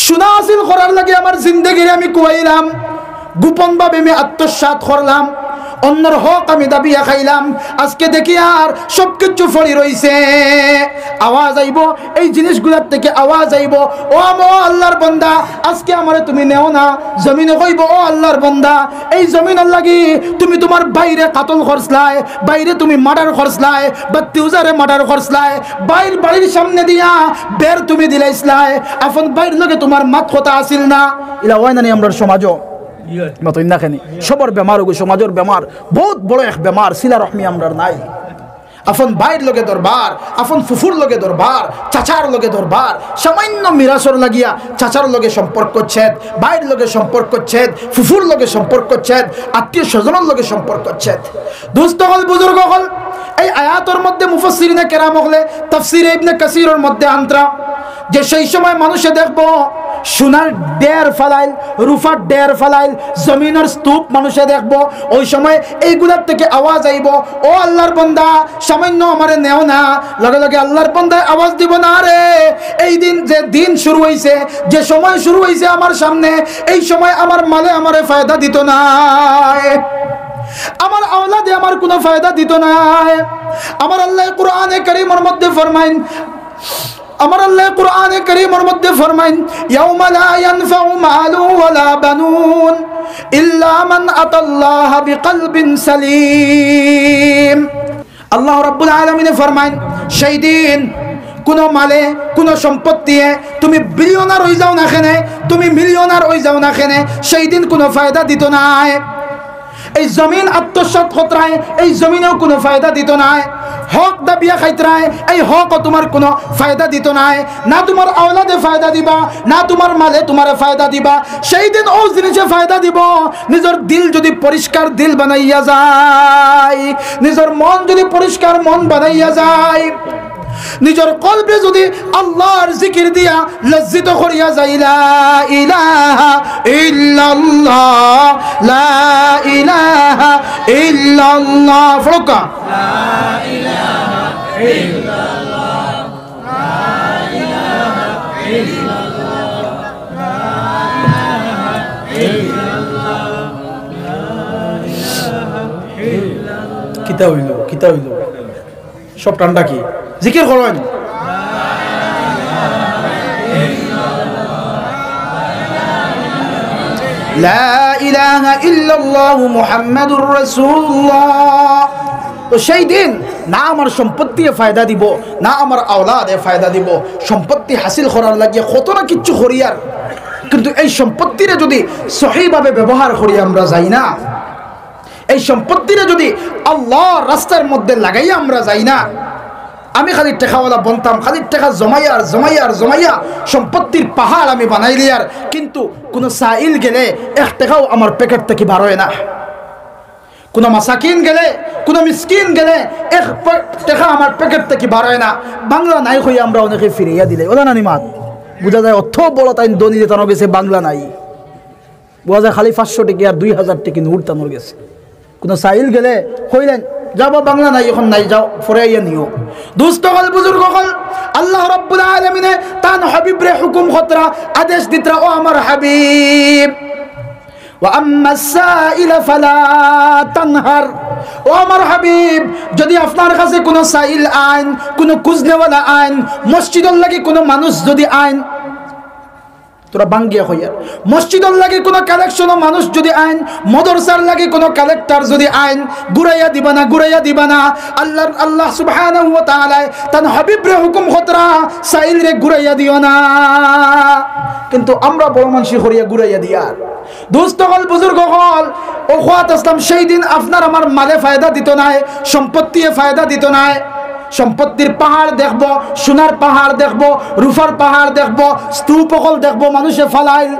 সোনা হাসিল করার লাগে আমার জিন্দেগিরে আমি কুয়াইলাম, গোপন ভাবে আমি আত্মসাৎ করলাম, অন্যর হক আমি দাবিয়া খাইলাম, আজকে দেখি আর সবকিছু ফড়ি রইছে। আওয়াজ আইব, এই জিনিসগুলোর থেকে আওয়াজ আইব, ও আল্লাহর বান্দা, আজকে আমারে তুমি নেও না। জমিনে কইব, ও আল্লাহর বান্দা, এই জমিনের লাগি তুমি তোমার বাইরে কাতল খরচলাই, বাইরে তুমি মার্ডার খরচলাই, বাত্তিউজারে মার্ডার খরচলাই, বাড়ির সামনে দিয়া বের তুমি দিলাইছলাই, আপন বাইর লগে তোমার মাত কথা আসিল না। ইলা হয় না নি আমরা সমাজও সবর বেমার, সমাজের বেমার বহুত বড় এক বেমার, সিলা রহমি আমরার নাই। আপন ভাইয়ের লগে দরবার, আপন ফুফুর লগে দরবার, চাচার লগে দরবার, সামান্য মিরাসর লাগিয়া চাচার লগে সম্পর্ক ছেদ, ভাইয়ের লগে সম্পর্ক ছেদ, ফুফুর লগে সম্পর্ক ছেদ, আত্মীয় স্বজনের লগে সম্পর্ক ছেদ। দোস্ত হল, বুজুর্গ হল, এই আয়াতের মধ্যে মুফাসসিরিনে কেরাম হলে তাফসীরে ইবনে কাসিরের মধ্যে আন্তরা যে সেই সময় মানুষে দেখবো সোনার ডের ফালাইল, রূপার ডের ফালাইল, জমিনের স্তূপ মানুষে দেখবো, ওই সময় এইগুলার থেকে আওয়াজ আইব, ও আল্লাহর বান্দা, সামান্য আমারে নেও না। লগে লগে আল্লাহর বান্দায় আওয়াজ দিব না, রে এই দিন যে দিন শুরু হইছে, যে সময় শুরু হইছে আমার সামনে, এই সময় আমার মালে আমারে ফায়দা দিত না, আমার আওলাদে আমার কোনো ফায়দা দিত না। আমার আল্লাহ কুরআনে কারীমের মধ্যে ফরমাইন, আমার আল্লাহ কুরআনে কারীমের মধ্যে ফরমাইন, ইয়াউমা লা ইয়ানফাউ মালু ওয়ালা বানুন ইল্লা মান আতাল্লাহা বিকলবিন সালিম। আল্লাহ রাব্বুল আলামিন ফরমাইন, সেই দিন কোন মালে, কোন সম্পত্তি তুমি বিলিয়নার হয়ে যাও না কেনে, তুমি মিলিয়নার হয়ে যাও না কেনে, সেই দিন কোনো ফায়দা দিত না। এই জমিন আত্মসাৎ খতরায়, এই জমিনেও কোনো ফায়দা দিত না। হক দাবিয়া খাইতরায়, এই হকও তোমার কোনো ফায়দা দিত না। না তোমার আওলাদে ফায়দা দিবা, না তোমার মালে তোমার ফায়দা দিবা। সেই দিন ও জিনিসে ফায়দা দিব নিজের দিল যদি পরিষ্কার দিল বানাইয়া যায়, নিজের মন যদি পরিষ্কার মন বানাইয়া যায়, নিজের কলবে যদি আল্লাহর জিকির দিয়া লজ্জিত করিয়া যায়, লা ইলাহা ইল্লাল্লাহ, লা ইলাহা ইল্লাল্লাহ, ফরকা লা ইলাহা ইল্লাল্লাহ, লা ইলাহা ইল্লাল্লাহ, লা ইলাহা ইল্লাল্লাহ, লা ইলাহা ইল্লাল্লাহ। কিতা হইল সব টান্ডা কি জিকির করেন, লা ইলাহা ইল্লাল্লাহু মুহাম্মাদুর রাসূলুল্লাহ। তো সেই দিন না আমার সম্পত্তি ফায়দা দিব, না আমার আওলাদে ফায়দা দিব। সম্পত্তি হাসিল করার লাগিয়ে কত না কিচ্ছু করিয়ার, কিন্তু এই সম্পত্তিরে যদি সহিভাবে ব্যবহার করি আমরা যাই না, এই সম্পত্তিরে যদি আল্লাহর রাস্তার মধ্যে লাগাইয়া আমরা যাই না, আমি খালি টেকাওয়ালা বনতাম, খালি টেকা জমাইয়া সম্পত্তির পাহাড় আমি বানাইলি। আর কিন্তু কোনো সাইল গেলে 1 টাকাও আমার প্যাকেট থেকে বার হয় না। কোনো মাসাকিন গেলে, কোনো মিসকিন গেলে 1 টাকা আমার প্যাকেট থেকে বার হয় না। বাংলা নাই হয়ে আমরা অনেকে ফিরিয়া দিলে ওলা নানি মাত বোঝা যায় অর্থ বড় তাই দনি যেতানো গেছে, বাংলা নাই বোঝা যায় খালি 500 টাকা আর 2000 টাকা নোট তানোর গেছে। কোনো সাইল গেলে কইলেন যাবো বাংলা নাই, এখন নাই, যাও ফরে আইয়া নিও। দুস্থ হল বুজুর্গ হল আল্লাহ রাব্বুল আলামিনে তান হাবিব রে হুকুম খতরা আদেশ দিতরা, ও আমার হাবিব ওয়া আম্মাস সাইলা ফালা তানহার, ও আমার হাবিব যদি আপনার কাছে কোনো সাইল আইন, কোনো কুজনেওয়ালা আইন, মসজিদের লাগি কোনো মানুষ যদি আইন তোরা বাঙ্গিয়া হইয়া, মসজিদের লাগে কোনো কালেকশন মানুষ যদি আইন, মাদ্রাসার লাগে কোনো কালেক্টর যদি আইন, ঘুরাইয়া দিবা না। আল্লাহ সুবহানাহু ওয়া তাআলা তান হাবিব রে হুকুম খতরা সাইল রে ঘুরাইয়া দিও না। কিন্তু আমরা বড় মানুষ হরিয়া ঘুরাইয়া দিয়ার। দোস্ত হল বুজুর্গ হল ও খাত আসলাম, সেই দিন আপনার আমার মালে ফায়দা দিত নাই, সম্পত্তিয়ে ফায়দা দিত নাই। সম্পত্তির পাহাড় দেখব, সোনার পাহাড় দেখব, রূপার পাহাড় দেখব, স্তূপ সকল দেখব মানুষে ফালাইল।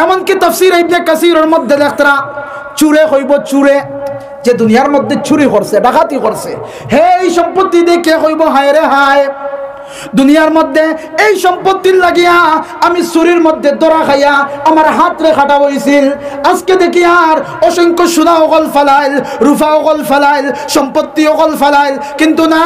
এমনকি তাফসীর ইবনে কাসীরের মধ্যে লেখতরা চুরে হইব, চুরে যে দুনিয়ার মধ্যে চুরি করছে, ডাকাতি করছে, হে এই সম্পত্তি দেখে হইব হায় রে হায়, দুনিয়ার মধ্যে এই সম্পত্তির লাগিয়া আমি চুরির মধ্যে দরা খাইয়া আমার হাত রে খাটা হইছিল। আজকে দেখি আর অসংখ্য সোনা অকল ফালাইল, রূপা অকল ফালাইল, সম্পত্তি অকল ফালাইল, কিন্তু না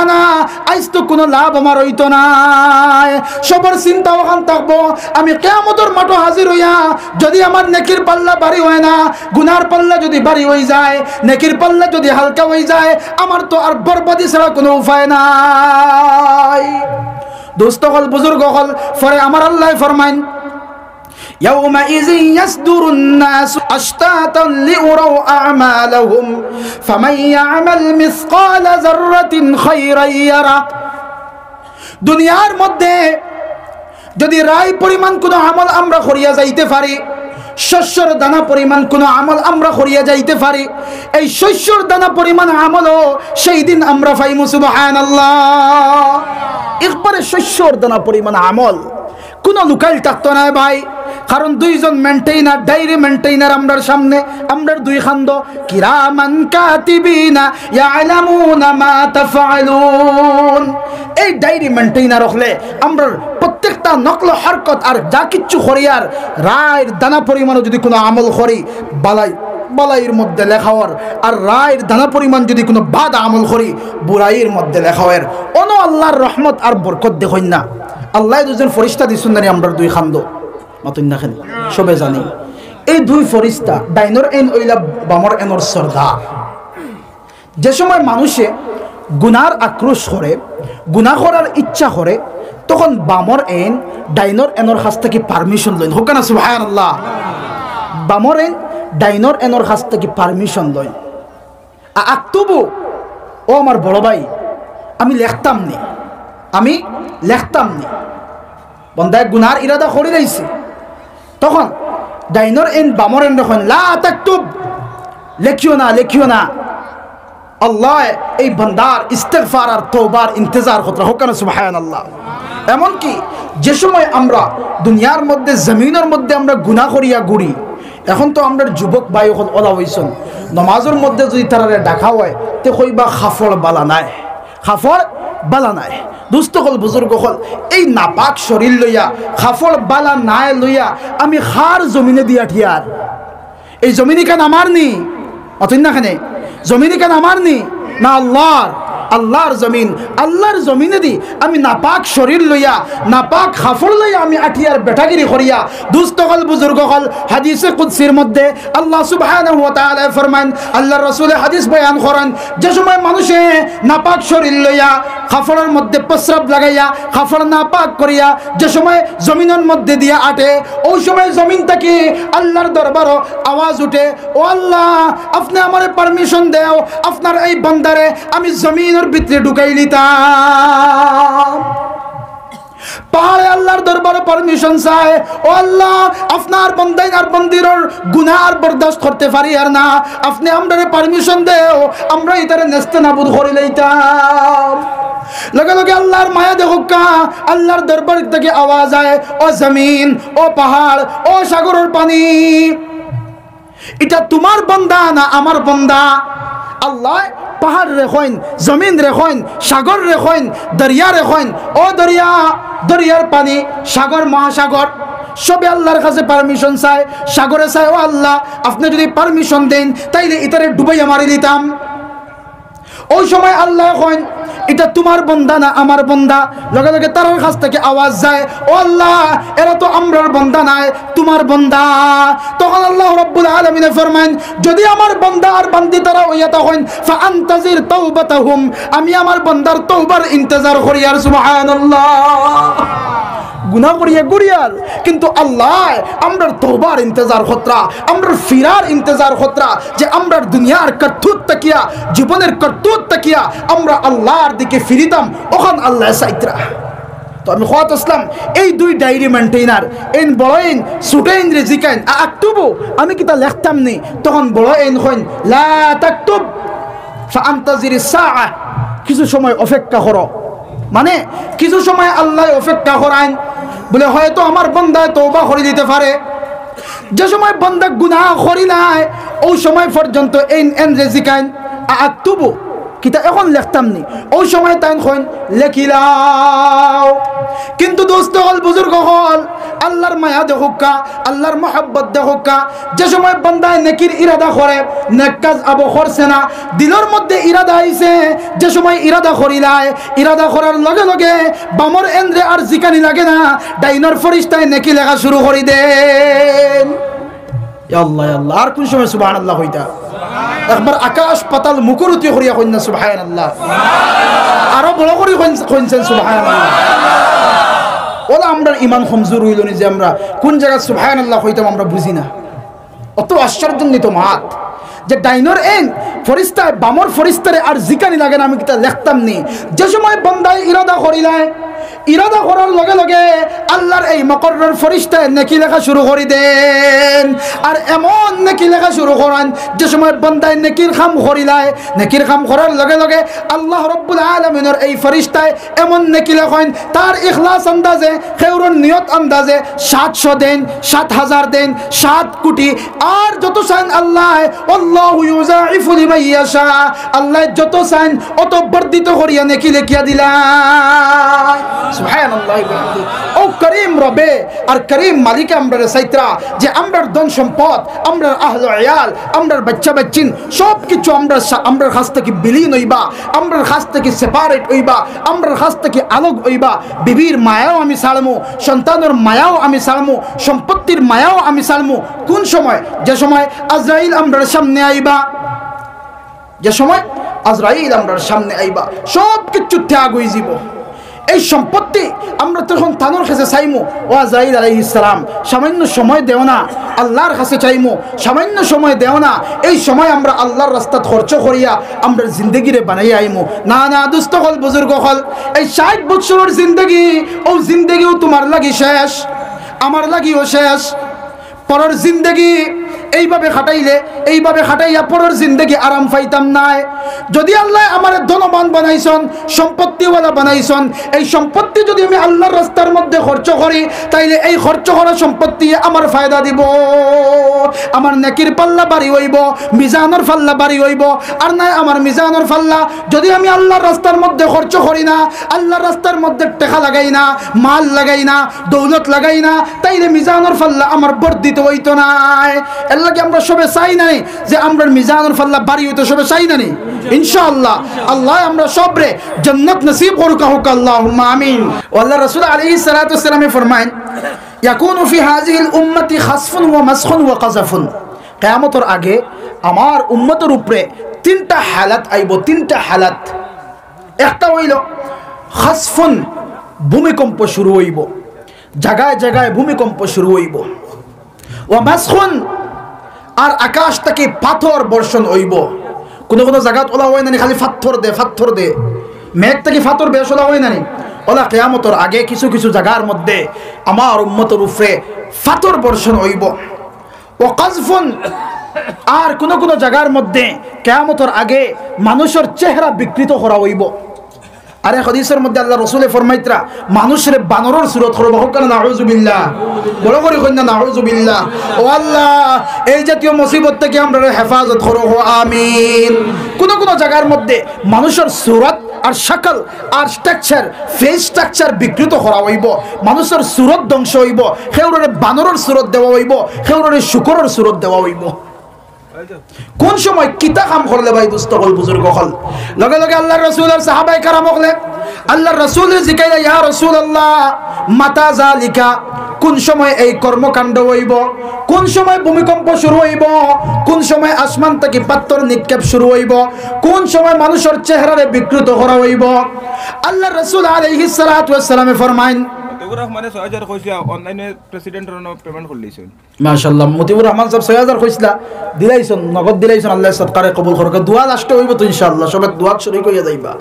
আজ তো কোনো লাভ আমার হইতো নাই। সবার চিন্তা ওখান থাকবো আমি কিয়ামতের মাঠে হাজির হইয়া যদি আমার নেকির পাল্লা ভারী হয় না, গুনার পাল্লা যদি ভারী হয়ে যায়, নেকির পাল্লা যদি হালকা হয়ে যায়, আমার তো আর বরবাদি ছাড়া কোনো উপায় নাই। দোস্ত হল বুজুর্গ হল ফরে আমার আল্লাহ ফরমাইন يومئذ يصدر الناس أشتاتا ليروا أعمالهم فمن يعمل مثقال ذرة خيرا يره। দুনিয়ার মধ্যে যদি রায় পরিমাণ কোনো আমল আমরা করিয়া যাইতে পারি, শস্যর দানা পরিমাণ কোনো আমল আমরা করিয়া যাইতে পারি, এই শস্যর দানা পরিমাণ আমলও সেই দিন আমরা পাইমু। সুবহানাল্লাহ, একবারে শস্যর দানা পরিমাণ আমল, কোনো লুকাইল থাকতো না ভাই। কারণ 2 জন মেইনটেইনার, ডায়েরি মেইনটেইনার আমরার সামনে, আমরার 2 খান্দ কিরামান কাতিবিনা ইয়ালামুনা মা তাফআলুন। এই ডায়েরি মেইনটেইনার হলে আমরার প্রত্যেকটা নকল হরকত আর যা কিচ্ছু করিয়ার রায়ের দানা পরিমাণও যদি কোনো আমল করি বালাইয়ের মধ্যে লেখাওয়ার, আর রায়ের দানা পরিমাণ যদি কোনো বাদ আমল করি বুরাইয়ের মধ্যে লেখাওয়ার। অন আল্লাহর রহমত আর বরকত দেখুন না। আল্লাহ 2 জন ফেরেশতা দিছেন না আমরার 2 খান্দ মাতুন না খেন সবে জানি। এই 2 ফেরেশতা ডাইনর এন ওইলা বামর এনর সরদার। যে সময় মানুষে গুনার আক্রোশ করে, গুনাহ করার ইচ্ছা করে, তখন বামর এন ডাইনর এনর কাছ থেকে পারমিশন লইন। হোক না সুবহানাল্লাহ। বামর এন ডাইনর এনর কাছ থেকে পারমিশন লইন। আক্তুবু, ও আমার বড় ভাই আমি লেখতাম নি বন্দায় গুনার ইরাদা করে রইছে। তখন ডাইনর এন বামর এন দেখুন লা তাকতুব, লেখিও না। আল্লাহ এই বান্দার ইস্তেগফার আর তওবার ইন্তজার করতে। হোক না সুবহানাল্লাহ। এমনকি যে সময় আমরা দুনিয়ার মধ্যে জমিনের মধ্যে আমরা গুনাহ করিয়া ঘুরি, এখন তো আমরা যুবক ভাই হল ওলা হইছন, নমাজের মধ্যে যদি তারা ডাকা হয় তে কইবা খাফড় বালা নাই। দুস্থ হল বুজুর্গ হল এই নাপাক শরীর লইয়া, খাফড় বালা নাই লইয়া আমি খার জমিনে দিয়া ঠিয়ার। এই জমিনি কান আমার নি অতই না খানে, জমিনি কান আমার নি না আল্লাহর জমিনে দি আমি নাপাক শরীর লইয়া, নাপাক খাফড় লইয়া আমি আঠিয়ার বেটাগিরি করিয়া। দুস্থ হল বুজুর্গ হল হাদিসে কুদসির মধ্যে আল্লাহ সুবহানাহু ওয়া তাআলা ফরমান, আল্লাহর রাসূল হাদিস বয়ান করেন, যে সময় মানুষে নাপাক শরীর লইয়া খাফড়ের মধ্যে প্রস্রাব লাগাইয়া খাফড় নাপাক করিয়া যে সময় জমিনের মধ্যে দিয়া আটে, ওই সময় জমিন থেকে আল্লাহর দরবারও আওয়াজ উঠে, ও আল্লাহ আপনি আমারে পারমিশন দেও, আপনার এই বান্দারে আমি জমিনের ভিতরে ঢুকাই লিতাম। পাহাড়ে আল্লাহর দরবারে পারমিশন চায়, ও আল্লাহ আপনার বান্দাই আর বান্দিরর গুনাহ আর বরদাস্ত করতে পারি আর না, আপনি আমরারে পারমিশন দেও, আমরা এটারে নেস্তে নাবুদ করে লইতাম। লগে লগে আল্লাহর মায়া দেখো কা আল্লাহর দরবার থেকে আওয়াজ আয় ও জমিন ও পাহাড় ও সাগরের পানি এটা তোমার বান্দা না আমার বান্দা আল্লাহ পাহাড় রেখেন জমিন রেখেন সাগর রেখেন দরিয়া রেখেন ও দরিয়া দরিয়ার পানি সাগর মহাসাগর সবে আল্লাহর কাছে পারমিশন চায় সাগরে চায় ও আল্লাহ আপনি যদি পারমিশন দেন তাইলে ইতারে ডুবাইয়া মারি দিতাম ওই সময় আল্লাহ কইন এটা তোমার বান্দা না আমার বান্দা লগে লগে তার কাছ থেকে আওয়াজ যায় ও আল্লাহ এরা তো আমরার বান্দা নাই তোমার বান্দা তখন আল্লাহ রাব্বুল আলামিন ফরমান যদি আমার বান্দা আর বান্দি তারা হইয়া তখন ফাআনতাজির তাওবাতাহুম আমি আমার বান্দার তওবার ইন্তজার করি আর সুবহানাল্লাহ গুনাহ করিয়া গুরিয়ার কিন্তু আল্লাহ আমরার তওবার ইন্তজার খতরা আমরার ফিরার ইন্তজার খতরা যে আমরার দুনিয়ার করতুত তাকিয়া জীবনের করতুত তাকিয়া আমরা আল্লাহর দিকে ফিরিতাম ওখান আল্লাহ সাইতরা তো আমি খোয়াত আসলাম এই দুই ডায়েরি মেইনটেইনার এন বড়ইন সুটেইন রেজিকাইন আক্তুবু আমি কি তা লিখতাম নি তখন বড়ইন কইন লা তাকতুব ফাআনতাজিরিস সাআ কিছু সময় অপেক্ষা করো মানে কিছু সময় আল্লাহ অপেক্ষা করান বলে হয়তো আমার বান্দায় তওবা করে দিতে পারে যে সময় বান্দা গুনাহ করি নাই ওই সময় পর্যন্ত এন রেজিকাইন আক্তুবু কিতা এখন লিখতাম নি ওই সময় তাই কইন লেখিলাও কিন্তু দোস্ত হল বুজুর্গ হল আল্লাহর মায়া দেখুকা আল্লাহর মহব্বত দেখুকা যে সময় বান্দায় নেকির ইরাদা করে নেক কাজ আবো করছে না দিলের মধ্যে ইরাদা আইছে যে সময় ইরাদা করিলায় ইরাদা করার লগে লগে বামর এন্দ্রে আর জিকানি লাগে না ডাইনর ফরিস্তায় নেকি লেখা শুরু করে দেন আল্লাহ আল্লাহ আর কোন সময় সুবহানাল্লাহ হইতা একবার আকাশ পাতাল মুকুরতি করিয়া কইনা সুবহানাল্লাহ আরো বড় করে কইছেন সুবহানাল্লাহ ওলা আমরা ইমান কমজোর হইল নি যে আমরা কোন জায়গা সুবহানাল্লাহ হইতাম আমরা বুঝি না অত আশ্চর্যান্বিত মাত যে ডাইনর এন ফরিস্তায় বামর ফরিস্তারে আর জিকানি লাগে না আমি কিতা লিখতাম নি যে সময় বান্দায় ইরাদা করিলায় ইরাদা করার লগে লগে আল্লাহর এই মুকররর ফরিস্তায় নেকি লেখা শুরু করে দেন আর এমন নেকি লেখা শুরু করেন যে সময় বান্দায় নেকির কাম করিলায় নেকির কাম করার লগে লগে আল্লাহ রাব্বুল আলামিনের এই ফরিস্তায় এমন নেকি লেখেন তার ইখলাস আন্দাজে খেউরুন নিয়ত আন্দাজে 700 দেন 7000 দেন 7 কোটি আর যত চান আল্লাহ আল্লাহু ইউযাইফু লিমান ইয়াশা আল্লাহ যত চান অত বর্ধিত করিয়া নেকি লিখিয়া দিলাম সুবহানাল্লাহ ও করিম রবে আর করিম মালিক আমরার সাইত্রা যে আমরার ধন সম্পদ আমরার আহল ইয়াল আমরার বাচ্চা বাচ্চিন সব কিছু আমরার কাছ থেকে বিলীন হইবা আমরার কাছ থেকে সেপারেট হইবা আমরার কাছ থেকে আলোক হইবা বিবির মায়াও আমি ছাড়মু সন্তানের মায়াও আমি ছাড়মু সম্পত্তির মায়াও আমি ছাড়মু কোন সময় যে সময় আজরাইল আমরার সামনে আইবা যে সময় আজরাইল আমরার সামনে আইবা সব কিছু ত্যাগ হয়ে যাব এই সম্পত্তি আমরা তখন তানোর কাছে চাইমু ও আজরাইল আলাইহিস সালাম সামান্য সময় দেও না আল্লাহর কাছে চাইমু সামান্য সময় দেও না এই সময় আমরা আল্লাহর রাস্তাত খরচ করিয়া আমরা জিন্দগিরে বানাই আইমু না না দুস্থ হল বুজুর্গ হল এই 60 বছরের জিন্দগি ও জিন্দগিও তোমার লাগি শেষ আমার লাগিও শেষ পরের জিন্দগি এইভাবে খাটাইয়া পরের জিন্দগি আরাম পাইতাম নাই যদি আল্লাহ আমার ধনবান বানাইছন সম্পত্তিওয়ালা বানাইছন এই সম্পত্তি যদি আমি আল্লাহর রাস্তার মধ্যে খরচ করি তাইলে এই খরচ করা সম্পত্তি আমার ফায়দা দিব আমার নেকির পাল্লা বাড়ি হইব মিজানের পাল্লা বাড়ি হইব আর নাই আমার মিজানের পাল্লা যদি আমি আল্লাহর রাস্তার মধ্যে খরচ করি না আল্লাহর রাস্তার মধ্যে টাকা লাগাই না মাল লাগাই না দৌলত লাগাই না তাইলে মিজানের পাল্লা আমার বর্ধিত হইতো না এলাকে আমরা সবে চাই নাই যে আমরা মিজানুল ফাল্লা বাড়ি হইতে সবে চাই না নি ইনশাআল্লাহ আল্লাহ আমরা সবরে জান্নাত নসিব করুক আল্লাহুম্মা আমিন আল্লাহ রাসূল আলাইহিস সালাতু ওয়াস সালাম ফরমায়েন ইয়াকুনু ফি হাযিহিল উম্মতি খাসফুন ওয়া মাসখুন ওয়া কাযাফুন কিয়ামতের আগে আমার উম্মতের উপরে তিনটা হালাত আইব তিনটা হালাত একটা হইল খাসফুন ভূমিকম্প শুরু হইব জায়গায় জায়গায় ভূমিকম্প শুরু হইব ওয়া মাসখুন আর আকাশ থেকে পাথর বর্ষণ হইব কোন কোন জায়গাত ওলা হয় না খালি পাথর দে মেঘ থেকে পাথর বেশ ওলা হয় না ওলা কিয়ামতের আগে কিছু কিছু জায়গার মধ্যে আমার উম্মতের উপরে পাথর বর্ষণ হইব ওয়া কাযফুন আর কোন কোন জায়গার মধ্যে কিয়ামতের আগে মানুষের চেহারা বিকৃত করা হইব আরে হাদিসের মধ্যে আল্লাহ রাসূলে ফরমাইতরা মানুষের বানরের সুরত করব কেন নাউযুবিল্লাহ বড় করে কইনা নাউযুবিল্লাহ ও আল্লাহ এই জাতীয় মুসিবত থেকে আমরা হেফাজত করো আমিন কোন কোন জায়গার মধ্যে মানুষের সুরত আর শাকল আর স্ট্রাকচার ফেস স্ট্রাকচার বিকৃত করা হইব মানুষের সুরত ধ্বংস হইব হেউরে বানরের সুরত দেওয়া হইব হেউরে শুকরের সুরত দেওয়া হইব কোন সময় কিতা কাম করলে ভাই দুস্থ হল বুজুর্গ হল লগে লগে আল্লাহর রাসূলের সাহাবায়ে کرام হলে আল্লাহর রাসূল জিকাইলা ইয়া রাসূলুল্লাহ মাতা যালিকা কোন সময় এই কর্মকাণ্ড হইব কোন সময় ভূমিকম্প শুরু হইব কোন সময় আসমান থেকে পাথর নিক্ষেপ শুরু হইব কোন সময় মানুষের চেহারারে বিকৃত করা হইব আল্লাহর রাসূল আলাইহিস সালাতু ওয়াস সালামে ফরমাইন মানে 6000 কইছে অনলাইনে প্রেসিডেন্টের পেমেন্ট করলেছেন মাশাআল্লাহ মতিউর রহমান সাহেব 6000 কইছলা দিলাইছেন নগদ দিলাইছেন আল্লাহ সদকারে কবুল করুক দোয়া লাস্টে হইব তো ইনশাআল্লাহ সবাই দোয়া শরীক হইয়া যাইবা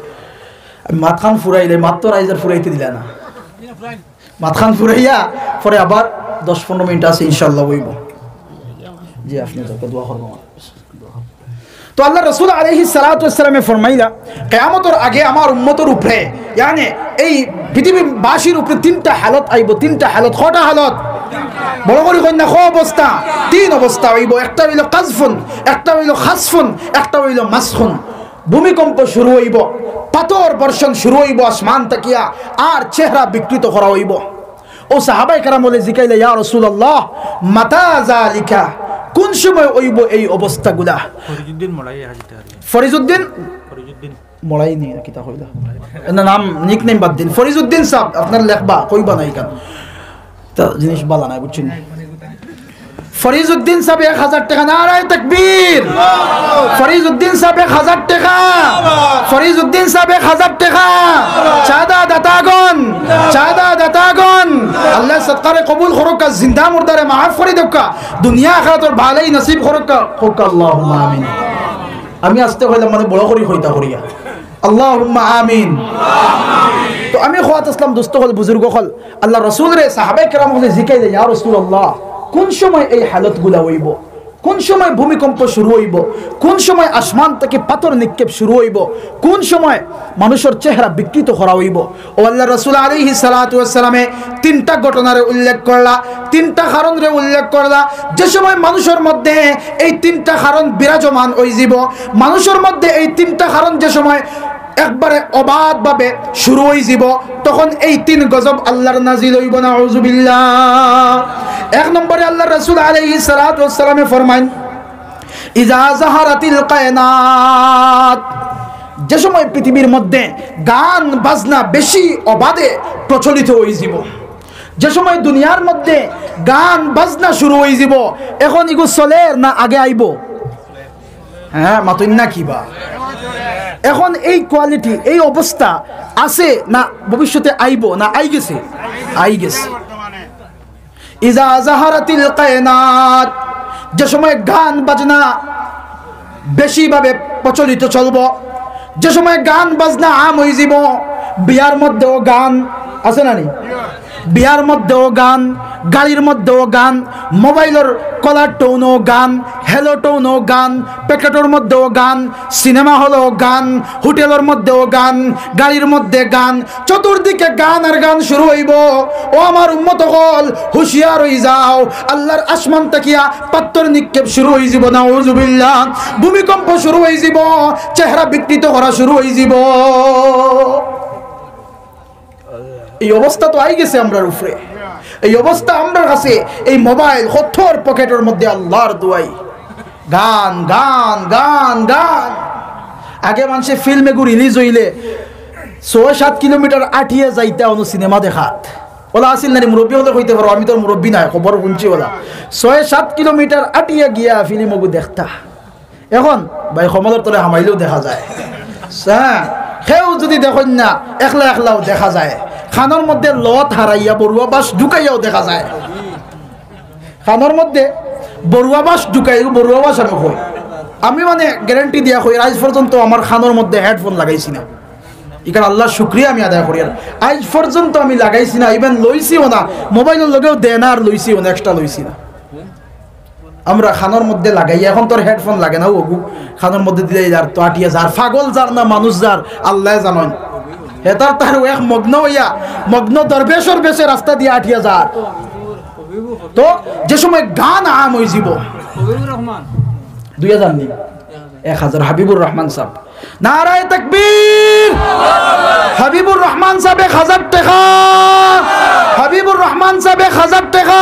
মাতখান ফুরাইলে মাত্র রাইজার ফুরাইতে দিলা না মাতখান ফুরাইয়া পরে আবার 10-15 মিনিট আছে ইনশাআল্লাহ হইব জি আপনি দোয়া করবেন তো আল্লাহ রাসূল আলাইহিস সালাতু ওয়াস সালামে ফরমাইলা কিয়ামতের আগে আমার উম্মতের উপরে মানে এই পৃথিবীবাসীর উপরে তিনটা হালত আইব তিনটা হালত কয়টা হালত বড় করে কই না ক অবস্থা তিন অবস্থা হইব একটা হইল কাজফুন একটা হইল খাসফুন একটা হইল মাসখুন ভূমিকম্প শুরু হইব পাথর বর্ষণ শুরু হইব আসমান তাকিয়া আর চেহারা বিকৃত করা হইব ও সাহাবায়ে کرام বলে জিকাইলা ইয়া রাসূলুল্লাহ মাতা যালিকা কোন সময় হইব এই অবস্থাগুলা ফরিজউদ্দিন মলাই নি কিতা কইলা এর নাম নিকনেম বাদ দিন ফরিজউদ্দিন সাহেব আপনার লেখবা কইবা নাই কেন তা জিনিস বালা নাই বুঝছেন ফরিজউদ্দিন সাহেব 1000 টাকা নারায়ে তাকবীর ফরিজউদ্দিন সাহেব 1000 টাকা ফরিজউদ্দিন সাহেব 1000 টাকা চাঁদা দাতাগণ আল্লাহ সদকারে কবুল করুক জিন্দা মুর্দারে মাফ করে দেউক দুনিয়া আখিরাতের ভালাই নসিব করুক হোক আল্লাহুম্মা আমিন আমি আস্তে কইলাম মানে বড় করি হইতা করিয়া আল্লাহুম্মা আমিন তো আমি খাওয়াত ইসলাম দোস্ত হল বুজুর্গ হল আল্লাহ রাসূল রে সাহাবায়ে کرام হলে জিকাইলে ইয়া রাসূলুল্লাহ কোন সময় এই হালতগুলা হইব কোন সময় ভূমিকম্প শুরু হইব কোন সময় আসমান থেকে পাথর নিক্ষেপ শুরু হইব কোন সময় মানুষের চেহারা বিকৃত করা হইব ও আল্লাহর রাসূল আলাইহিস সালাতু ওয়াস সালামে তিনটা ঘটনার উল্লেখ করলা তিনটা কারণের উল্লেখ করলা যে সময় মানুষের মধ্যে এই তিনটা কারণ বিরাজমান হই যাব মানুষের মধ্যে এই তিনটা কারণ যে সময় একবারে অবাধভাবে শুরু হই যাব তখন এই তিন গজব আল্লাহর নাজিল হইব নাউযুবিল্লাহ এক নম্বরে আল্লাহর রাসূল আলাইহিস সালাতু ওয়াস সালামে ফরমান ইজা যাহারাতিল কায়নাত যে সময় পৃথিবীর মধ্যে গান বাজনা বেশি অবাধে প্রচলিত হই যাব যে সময় দুনিয়ার মধ্যে গান বাজনা শুরু হই যাব এখন ইগো চলে না আগে আইব হ্যাঁ মাতুন না কিবা এখন এই কোয়ালিটি এই অবস্থা আছে না ভবিষ্যতে আইব না আই গেছে ইজা যাহারাতিল কায়নাত যে সময় গান বাজনা বেশি ভাবে প্রচলিত চলব যে সময় গান বাজনা আম হই যাব বিয়ার মধ্যেও গান আছে না নি বিয়ার মধ্যেও গান গাড়ির মধ্যেও গান মোবাইলের কলার টোনও গান হেলো টোনও গান প্যাকেটের মধ্যেও গান সিনেমা হলেও গান হোটেলের মধ্যেও গান গাড়ির মধ্যে গান চতুর্দিকে গান আর গান শুরু হইব ও আমার উম্মত হল হুঁশিয়ার হই যাও আল্লাহর আসমান তাকিয়া পাথর নিক্ষেপ শুরু হই যাব নাউযুবিল্লাহ ভূমিকম্প শুরু হই যাব চেহারা বিকৃত করা শুরু হই যাব এই অবস্থা তো আই গেছে আমরার উপরে এই অবস্থা আমরার কাছে এই মোবাইল হথর পকেটের মধ্যে আল্লাহর দুয়াই গান গান গান গান আগে মানুষে ফিল্মে গু রিলিজ হইলে 6-7 কিলোমিটার আটিয়ে যাইতে অনু সিনেমা দেখাত ওলা আসিল না মুরব্বী হলে কইতে পারো আমি তো মুরব্বী নাই খবর শুনছি ওলা 6-7 কিলোমিটার আটিয়ে গিয়া ফিল্মগু দেখতা এখন ভাই কমলের তলে হামাইলেও দেখা যায় হ্যাঁ কেউ যদি দেখেন না একলা একলাও দেখা যায় খানোর মধ্যে লত হারাইয়া বড়ুয়া বাস ঢুকাইয়াও দেখা যায় খানোর মধ্যে বড়ুয়া বাস ঢুকাই বড়ুয়া বাস আমি কই আমি মানে গ্যারান্টি দিয়া কই আজ পর্যন্ত আমার খানোর মধ্যে হেডফোন লাগাইছি না এখানে আল্লাহর শুকরিয়া আমি আদায় করি আজ পর্যন্ত আমি লাগাইছি না ইভেন লইছিও না মোবাইলের লগেও দেন আর লইছিও না এক্সট্রা লইছি না আমরা খানোর মধ্যে লাগাই এখন তোর হেডফোন লাগে না ওগু খানোর মধ্যে দিলে যার তো আটিয়া যার পাগল যার না মানুষ যার আল্লাহ জানেন হেতার তার এক মগ্ন হইয়া মগ্ন দরবেশর বেশে রাস্তা দিয়ে 8,000 তো যে সময় গান আম হয়ে যাব 2,000 নেই 1,000 হাবিবুর রহমান সাহেব নারায়ে তাকবীর হাবিবুর রহমান সাহেব 1,000 টাকা হাবিবুর রহমান সাহেব 1,000 টাকা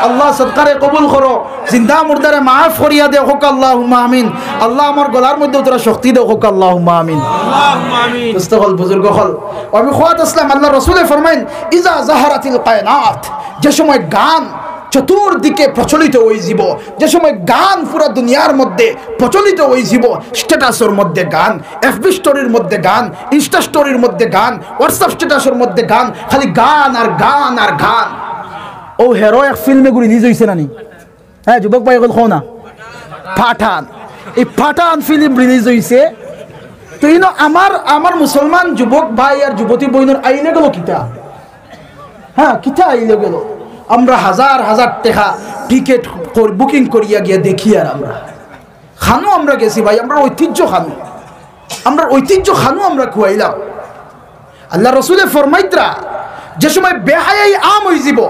আল্লাহ সদকারে কবুল করো জিন্দা মুর্দারে মাফ করিয়া দে হোক আল্লাহুম্মা আমিন আল্লাহ আমার গলার মধ্যে তোরা শক্তি দে হোক আল্লাহুম্মা আমিন আল্লাহুম্মা আমিন মুস্তাগল বুজুর্গ হল আমি খুয়াত আসলাম আল্লাহ রাসূল ফরমাইন ইজা জাহারাতিল কায়নাত যে সময় গান চতুর্দিকে প্রচলিত হয়ে যাব যে সময় গান পুরো দুনিয়ার মধ্যে প্রচলিত হয়ে যাব স্ট্যাটাসের মধ্যে গান এফবি স্টোরির মধ্যে গান ইনস্টা স্টোরির মধ্যে গান হোয়াটসঅ্যাপ স্ট্যাটাসের মধ্যে গান খালি গান আর গান আর গান ও হেরো এক ফিল্মে গুলি রিলিজ হইছে নানি হ্যাঁ যুবক ভাই কল খাও না পাঠান এই পাঠান ফিল্ম রিলিজ হইছে তো ইনো আমার মুসলমান যুবক ভাই আর যুবতী বইনের আইলে গেল কিতা হ্যাঁ কিতা আইলে গেল আমরা হাজার হাজার টাকা টিকিট বুকিং করিয়া গিয়ে দেখি আর আমরা খানো আমরা গেছি ভাই আমরা ঐতিহ্য খানো আমরা খুয়াইলাম আল্লাহ রসুলের ফরমাইত্রা যে সময় বেহায়াই আম হয়ে যাব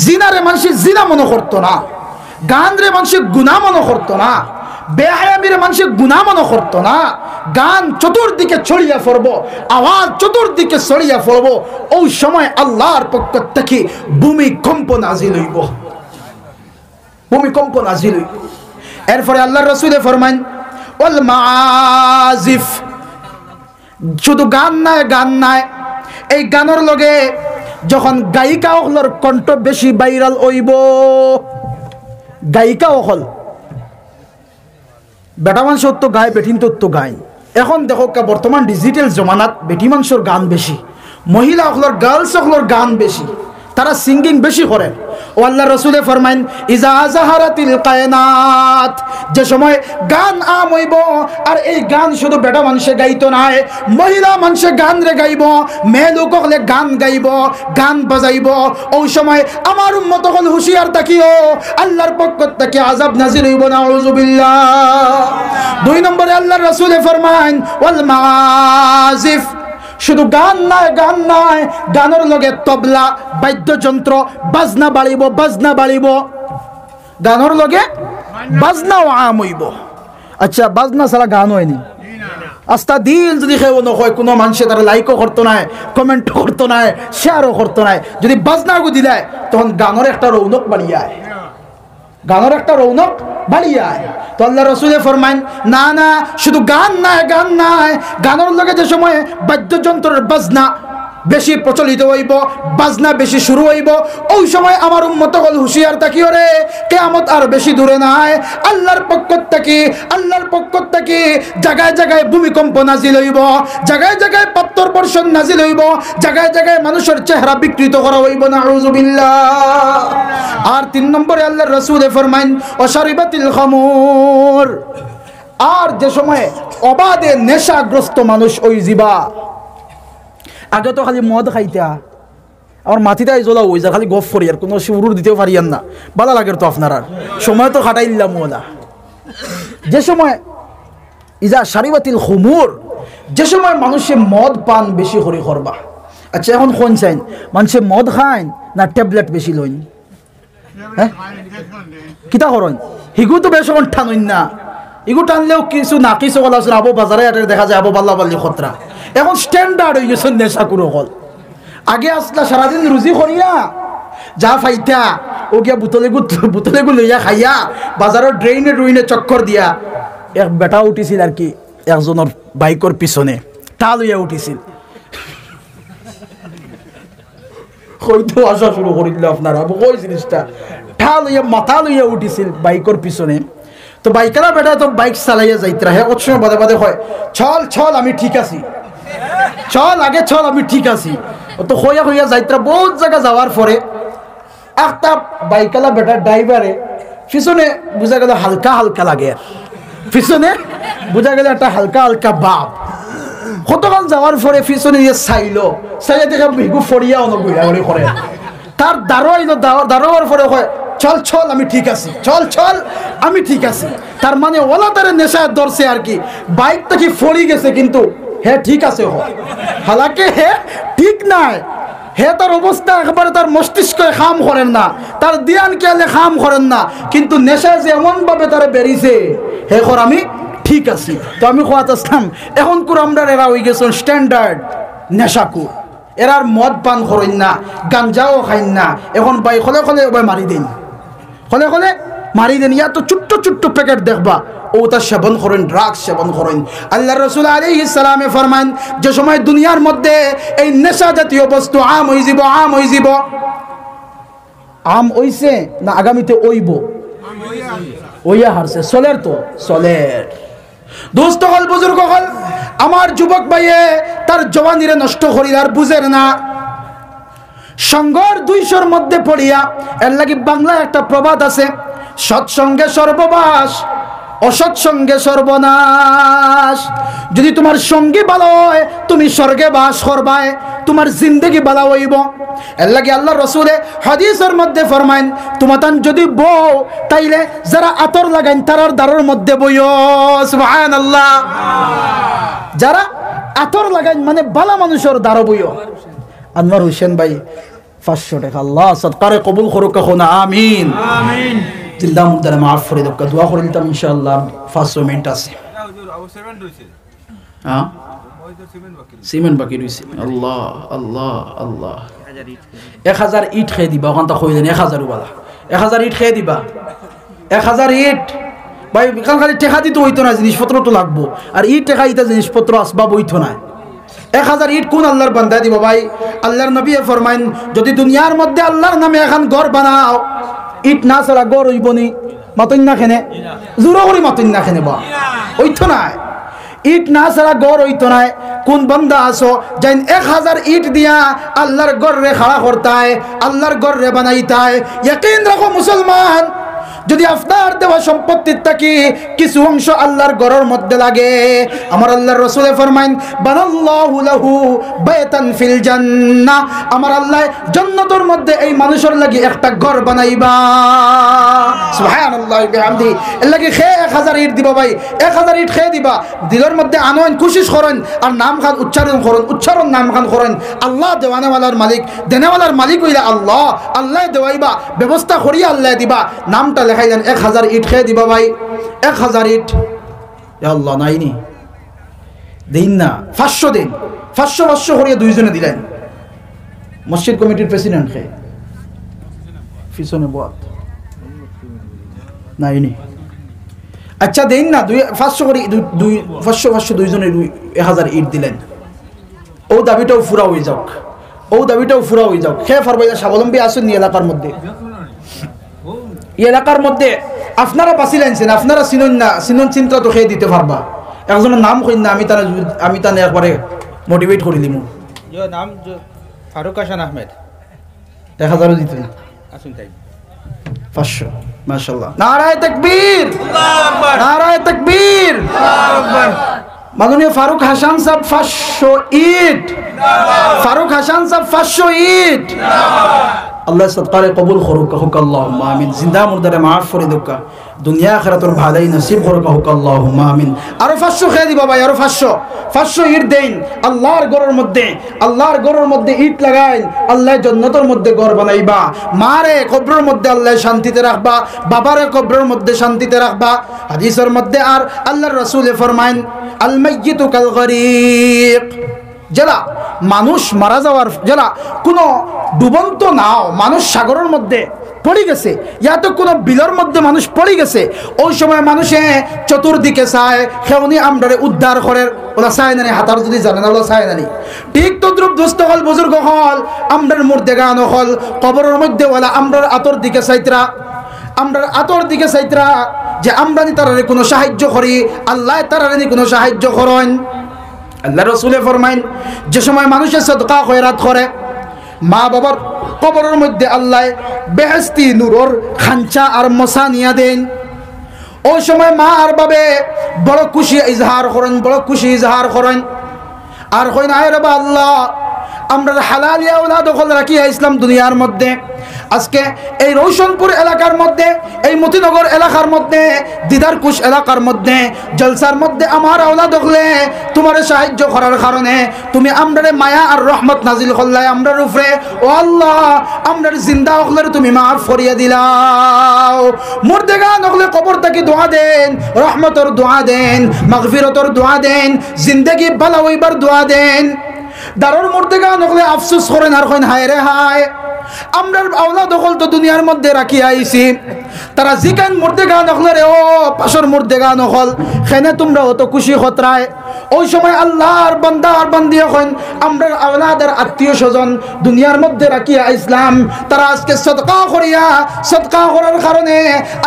জিনারে মানুষের জিনা মনে করতো না গান রে মানুষের গুনাহ মনে করতো না বেহায়ামিরে মানুষের গুনাহ মনে করতো না গান চতুর্দিকে ছড়িয়া পড়ব আওয়াজ চতুর্দিকে ছড়িয়া পড়ব ওই সময় আল্লাহর পক্ষ থেকে ভূমিকম্প নাজিল হইব এরপরে আল্লাহর রাসূল ফরমান ওয়াল মাআজিফ শুধু গান নাই এই গানের লগে যখন গায়িকা হলর কণ্ঠ বেশি ভাইরাল হইব গায়িকা হল বেটা মানুষের তো গায় বেঠিন তো গায় এখন দেখো বর্তমান ডিজিটাল জমানাত বেটি মানুষের গান বেশি মহিলা হলর গার্লস হলর গান বেশি তারা সিঙ্গিং বেশি করে ও আল্লাহ রসুলে ফরমাইন ইজা জাহারাতিল কায়নাত যে সময় গান আম হইব আর এই গান শুধু বেটা মানুষে গাইতো নাই মহিলা মানুষে গান রে গাইব মেয়ে লোক হলে গান গাইব গান বাজাইব ওই সময় আমার উম্মত হল হুঁশিয়ার তাকিও আল্লাহর পক্ষ থেকে আযাব নাজিল হইব নাউযুবিল্লাহ 2 নম্বরে আল্লাহর রাসূলে ফরমাইন ওয়াল মাআজিফ শুধু গান নাই গানের লগে তবলা বাদ্যযন্ত্র বাজনা বাড়িব গানের লগে বাজনাও আম হইব আচ্ছা বাজনা ছাড়া গান হয়নি আস্তা দিল যদি কেউ নয় কোনো মানুষে তারা লাইকও করতো না কমেন্টও করতো না শেয়ারও করতো না যদি বাজনাগু দিলায় তখন গানের একটা রৌনক বাড়িয়ায় তো আল্লাহ রসুলে ফরমাইন না শুধু গান নাই গানের লগে যে সময় বাদ্যযন্ত্রের বাজনা বেশি প্রচলিত হইব বাজনা বেশি শুরু হইব ওই সময় আমার উম্মত হল হুঁশিয়ার তাকিও রে কিয়ামত আর বেশি দূরে নাই আল্লাহর পক্ষ থেকে জায়গায় জায়গায় ভূমিকম্প নাজিল হইব জায়গায় জায়গায় পাথর বর্ষণ নাজিল হইব জায়গায় জায়গায় মানুষের চেহারা বিকৃত করা হইব নাউযুবিল্লাহ আর 3 নম্বরে আল্লাহর রাসূল ফরমাইন ওয়াশারিবাতিল খামুর আর যে সময় অবাধে নেশাগ্রস্ত মানুষ ওই জিবা আগে তো খালি মদ খাইতা আমার মাটিটাই জ্বলা হয়ে যায় খালি গফ করি আর কোনো সুরুর দিতেও পারিয়ান না ভালো লাগে তো আপনার আর সময় তো খাটাইলাম ওলা যে সময় ইজা শারিবাতিল খুমুর যে সময় মানুষে মদ পান বেশি করে করবা আচ্ছা এখন কোন চাইন মানুষে মদ খায় না ট্যাবলেট বেশি লইন হ্যাঁ কিতা করেন হিগু তো বেশ এখন টানইন না এগু টানলেও কিছু না কিছু বলা আছে আবো বাজারে দেখা যায় আবো বাল্লা বাল্লি খতরা এখন স্ট্যান্ডার্ড হয়ে গেছে নেশা করে হল আগে আসলা সারাদিন রুজি করিয়া যা ফাইতা ও গিয়া বোতলেগু লইয়া খাইয়া বাজারের ড্রেইনে চক্কর দিয়া এক বেটা উঠিছিল আর কি একজনের বাইকের পিছনে তা লইয়া উঠিছিল হয়তো আসা শুরু করে দিল আপনারা ওই জিনিসটা ঠা লইয়া মাথা লইয়া উঠিছিল বাইকের পিছনে তো বাইকারা বেটা তো বাইক চালাইয়া যাইতরা হ্যাঁ কত সময় বাদে হয় চল আমি ঠিক আছি চল আমি ঠিক আছি তো হইয়া যাইতরা বহুত জায়গা যাওয়ার পরে একটা বাইকালা বেটা ড্রাইভারে পিছনে বোঝা গেল হালকা লাগে পিছনে বোঝা গেল একটা হালকা বাপ কতক্ষণ যাওয়ার পরে পিছনে চাইয়া দেখে ভিগু ফরিয়া অনুগুড়া করে তার দাঁড়াইলো পরে হয় চল আমি ঠিক আছি চল আমি ঠিক আছি তার মানে ওলা তার নেশা ধরছে আর কি বাইকটা কি ফড়ি গেছে কিন্তু হে ঠিক আছে হালাকি হে ঠিক নাই, হে তার অবস্থা একবারে তার মস্তিষ্কে খাম করেন না, তার দিয়ান কেলে খাম করেন না, কিন্তু নেশা যে এমনভাবে তারা বেরিয়েছে হে কর আমি ঠিক আছি। তো আমি খোয়াত আসলাম এখন কুরামদার এরা হয়ে গেছেন স্ট্যান্ডার্ড নেশাকু, এরার মদ পান করেন না, গাঞ্জাও খাইন না, এখন বাই খলে খলে ওবাই মারি দেন, খলে খলে মারি দেন। ইয়া তো ছোট্ট ছোট্ট প্যাকেট দেখবা ও তার সেবন করেন, ড্রাগস সেবন করেন। আল্লাহ রসুল আলাইহিস সালামে ফরমান যে সময় দুনিয়ার মধ্যে এই নেশা জাতীয় বস্তু আম হয়ে যাব, আম হয়ে যাব, আম হইছে না আগামীতে ওইব, ওইয়া হারছে চলের, তো চলের দোস্ত হল বুজুর্গ হল আমার যুবক ভাইয়ে তার জওয়ানিরে নষ্ট করিল আর বুঝের না। সঙ্গর 200 মধ্যে পড়িয়া এর লাগি বাংলা একটা প্রবাদ আছে, সৎসঙ্গে সর্ববাস অসৎসঙ্গে সর্বনাশ। যদি তোমার সঙ্গী ভালো হয় তুমি স্বর্গে বাস করবায়, তোমার জিন্দেগি ভালো হইব। এর লাগে আল্লাহ রসুলে হাদিসের মধ্যে ফরমাইন তোমাতান যদি বউ তাইলে যারা আতর লাগাইন তারার দ্বারের মধ্যে বইও, সুবহানাল্লাহ। যারা আতর লাগাইন মানে ভালো মানুষের দ্বারে বইও। আনোয়ার হোসেন ভাই 500 টাকা আল্লাহ সদকারে কবুল করুক, কখনো আমিন আমিন। জিন্দা মুর্দারে মাফ করে দেব, দোয়া করে দিতাম ইনশাআল্লাহ। 500 মিনিট আছে, হ্যাঁ সিমেন্ট বাকি রইছে। আল্লাহ আল্লাহ আল্লাহ 1000 ইট খেয়ে দিবা, ওখানটা কই দেন 1000 বালা 1000 ইট খেয়ে দিবা, 1000 ইট ভাই। এখান খালি টেকা দিতে হইতো না, জিনিসপত্র তো লাগবো, আর ইট টেকা ইটা জিনিসপত্র আসবাব হইতো না। 1000 ইট কোন আল্লাহর বান্দা দিব ভাই? আল্লাহর নবী ফরমাইন যদি দুনিয়ার মধ্যে আল্লাহর নামে এখন ঘর বানাও, ইট না ছাড়া ঘর হইব নি? মাতইন না খেনে জোরো করি মাতইন না খেনে বা হইতো না, ইট না ছাড়া ঘর হইতো না। কোন বান্দা আসো যাই 1000 ইট দিয়া আল্লাহর ঘর রে খাড়া করতায়, আল্লাহর ঘর রে বানাইতায়। ইয়াকিন রাখো মুসলমান, যদি আপনার দেওয়া সম্পত্তির থাকি কিছু অংশ আল্লাহর ঘরের মধ্যে লাগে, আমার আল্লাহর রাসূলে ফরমাইন বানাল্লাহু লাহু বাইতান ফিল জান্নাহ, আমার আল্লাহ জান্নাতের মধ্যে এই মানুষের লাগি একটা ঘর বানাইবা। সুবহানাল্লাহি বিহামদি। এর লাগি খে 1000 ইট দিবা ভাই, 1000 ইট খে দিবা, দিলের মধ্যে আনয়ন কোশিশ করেন, আর নাম খান উচ্চারণ করেন, উচ্চারণ নাম খান করেন। আল্লাহ দেওয়ানেওয়ালার মালিক, দেনেওয়ালার মালিক হইলা আল্লাহ, আল্লাহ দেওয়াইবা, ব্যবস্থা করিয়া আল্লাহ দিবা। নামটা লেখাইলেন 1000 ইট খেয়ে দিবা ভাই, 1000 ইট। আল্লাহ নাইনি দিন না 500 দিন, 500 করিয়া দুইজনে দিলেন। মসজিদ কমিটির প্রেসিডেন্ট খেয়ে পিছনে বল নাইনি। আচ্ছা দিন না 500 করি, 500 দুইজনে 1000 ইট দিলেন। ও দাবিটাও ফুরা হয়ে যাক, ও দাবিটাও ফুরা হয়ে যাক। খেয়ে পারবো স্বাবলম্বী আসেন নি এলাকার মধ্যে? এই এলাকার মধ্যে আপনারা বাঁচিলেনছেন, আপনারা চিনুন না, চিন্তা তো খেয়ে দিতে পারবা। একজনের নাম কইন না, আমি তানে একবারে মোটিভেট করে দিমু। নাম ফারুক হাসান আহমেদ, 1000 দিতে আসুন তাই 500। মাশাআল্লাহ, নারায়ে তাকবীর, আল্লাহু আকবার, নারায়ে তাকবীর, আল্লাহু আকবার। মাননীয় ফারুক হাসান সাহেব 500 ইট, ফারুক হাসান সাহেব 500 ইট। আল্লাহ সদকারে কবুল করুক, হুক আল্লাহুম্মা আমিন। জিন্দা মুর্দারে মাফ করে দেক, দুনিয়া আখিরাতের ভালাই নসিব করুক, হুক আল্লাহুম্মা আমিন। আরো 500 খেয়ে দিবা ভাই, আরো 500 ইট দেন আল্লাহর ঘরের মধ্যে, আল্লাহর ঘরের মধ্যে ইট লাগাইন, আল্লাহ জান্নাতের মধ্যে ঘর বানাইবা। মারে কবরের মধ্যে আল্লাহ শান্তিতে রাখবা, বাবারে কবরের মধ্যে শান্তিতে রাখবা। হাদিসের মধ্যে আর আল্লাহর রাসূলে ফরমাইন আল মাইয়িতু কাল গরীক, যারা মানুষ মারা যাওয়ার, যারা কোনো ডুবন্ত নাও মানুষ সাগরের মধ্যে পড়ে গেছে, ইয়া তো কোনো বিলের মধ্যে মানুষ পড়ে গেছে, ওই সময় মানুষে চতুর্দিকে চায় সেউনি আমরারে উদ্ধার করে, ওরা চায় নানি হাতার যদি জানে না, ওরা চায় নানি। ঠিক তদ্রুপ দুস্থ হল, বুজুর্গ হল, আমরার মুর্দে গানো হল, কবরের মধ্যে ওলা আমরার আতর দিকে চাইতরা, আমরার আতর দিকে চাইতরা যে আমরানি তারারে কোনো সাহায্য করি, আল্লাহ তারারে কোনো সাহায্য করেন। আল্লাহ রাসূলে ফরমাইন যে সময় মানুষের সদকা খয়রাত করে, মা বাবার কবরের মধ্যে আল্লাহ বেহেশতি নূরের খাঞ্চা আর মশা নিয়া দেন। ওই সময় মা আর বাবে বড় খুশি ইজহার করেন, বড় খুশি ইজহার করেন, আর কইন আয় রে আল্লাহ আমরা হালালিয়া ওলাদ দখল রাখিয়া ইসলাম দুনিয়ার মধ্যে, আজকে এই রৌশনপুর এলাকার মধ্যে, এই মতিনগর এলাকার মধ্যে, দিদারকুশ এলাকার মধ্যে জলসার মধ্যে আমার আওলাদ হলে তোমার সাহায্য করার কারণে তুমি আমরারে মায়া আর রহমত নাজিল করলাই আমরার উপরে। ও আল্লাহ, আমরার জিন্দা হলে তুমি মাফ করিয়া দিলাও, মুর্দেগান হলে কবর থেকে দোয়া দেন, রহমতর দোয়া দেন, মাগফিরতর দোয়া দেন, জিন্দেগি ভালো হইবার দোয়া দেন। দারুর মুর্দেগান হলে আফসোস করেন আর কইন হায় রে হায়, আমরার আওলাদ হল তো দুনিয়ার মধ্যে রাখি আইছি, তারা জিকান মুর্দেগান হলে রে ও পাশর মুর্দেগান হল খেনে তোমরা অত খুশি হতরায়। ওই সময় আল্লাহর বান্দা আর বান্দি হন আমরার আওলাদের আত্মীয় স্বজন দুনিয়ার মধ্যে রাখিয়া ইসলাম, তারা আজকে সদকা করিয়া, সদকা করার কারণে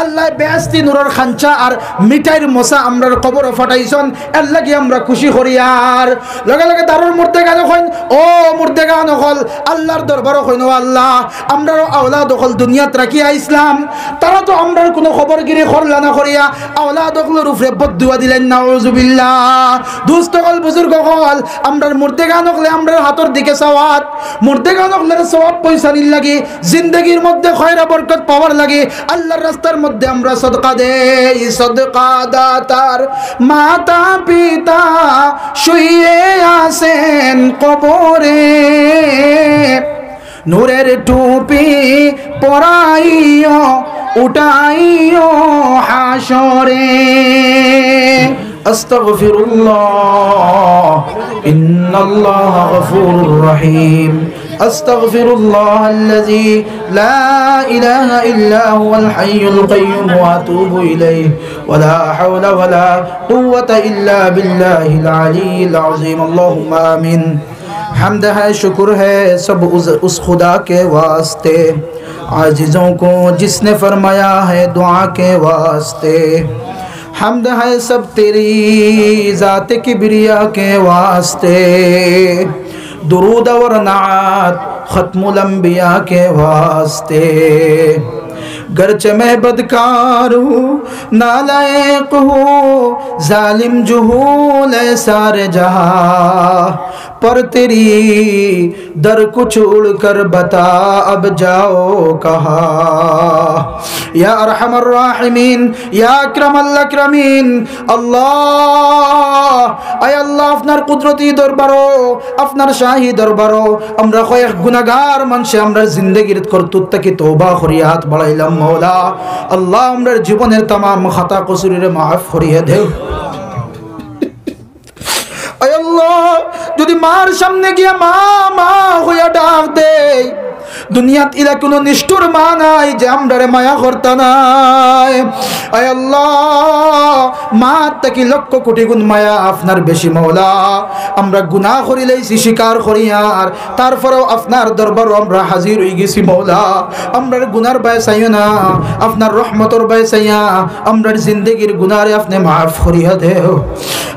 আল্লাহ বেহেশতি নূরের খাঞ্চা আর মিঠাইর মশা আমরার কবর ফাটাইছন, এর লাগি আমরা খুশি করিয়ার লগে লগে দারুর মুর্দেগান হন ও মুর্দেগান হল আল্লাহর দরবার হইন। ও আল্লাহ, আমরার আওলাদ হল দুনিয়াত রাখিয়া ইসলাম, তারা তো আমরার কোনো খবরগিরি করলা না করিয়া আওলাদ হলের উপরে বদদুয়া দিলেন, নাউজুবিল্লাহ। দুস্থ হল বুজুর্গ হল আমরার মুর্দেগান হলে আমরার হাতর দিকে সওয়াব, মুর্দেগান হলের সওয়াব পয়সা নিল লাগি, জিন্দগির মধ্যে খয়রা বরকত পাওয়ার লাগে আল্লাহর রাস্তার মধ্যে আমরা সদকা দেই। সদকা দাতার মাতা পিতা শুয়ে আছেন কবরে, নূরের টুপি পরাইও উঠাইও হাসরে। আস্তাগফিরুল্লাহ ইন্নাল্লাহা গফুরুর রহিম। আস্তাগফিরুল্লাহ আল্লাযী লা ইলাহা ইল্লা হুয়াল হাইয়ুল কাইয়্যুম ওয়া আতুবু ইলাইহি ওয়া লা হাওলা ওয়া লা কুওয়াতা ইল্লা বিল্লাহিল আলিয়্যিল আযীম। আল্লাহুম্মা আমিন। हम्द है, शुक्र है सब उस खुदा के वास्ते, आजिज़ों को जिसने फरमाया है दुआ के वास्ते। हम्द है सब तेरी ज़ात किब्रिया के वास्ते, दुरूद और नात ख़त्मुल अंबिया के वास्ते। गरचे मैं बदकार हूँ, नालायक हूँ, जालिम जुहूल है सारे जहाँ, पर तेरी दर को छोड़ कर बता अब जाओ कहाँ। या अरहमर राहिमीन, या अकरमल अकरमीन। अल्लाह, आय अल्लाह আপনার কুদরতি দরবারো, আপনার শাহী দরবারো আমরা কয়েক গুনাহগার মানুষে আমরা জিন্দেগির করতুত থেকে তওবা করিয়া হাত বাড়াইলাম মওলা। আল্লাহ আমরার জীবনের तमाम খাতা কসুরিরে মাফ করিয়ে দেও। আয় আল্লাহ, যদি মার সামনে গিয়া মা মা হইয়া ডাক দেই, দুনিয়াত ইলা কোনো নিষ্ঠুর মা নাই যে আমরারে মায়া করতা নাই। আয় আল্লাহ, মা থেকে লক্ষ কোটি গুণ মায়া আপনার বেশি মওলা। আমরা গুনাহ করিলেইছি স্বীকার করি, আর তারপরেও আপনার দরবার আমরা হাজির হয়ে গেছি মওলা। আমরার গুনার বায় চাইও না, আপনার রহমতর বায় চাইয়া আমরার জিন্দগির গুনারে আপনি মাফ করিয়া দেও।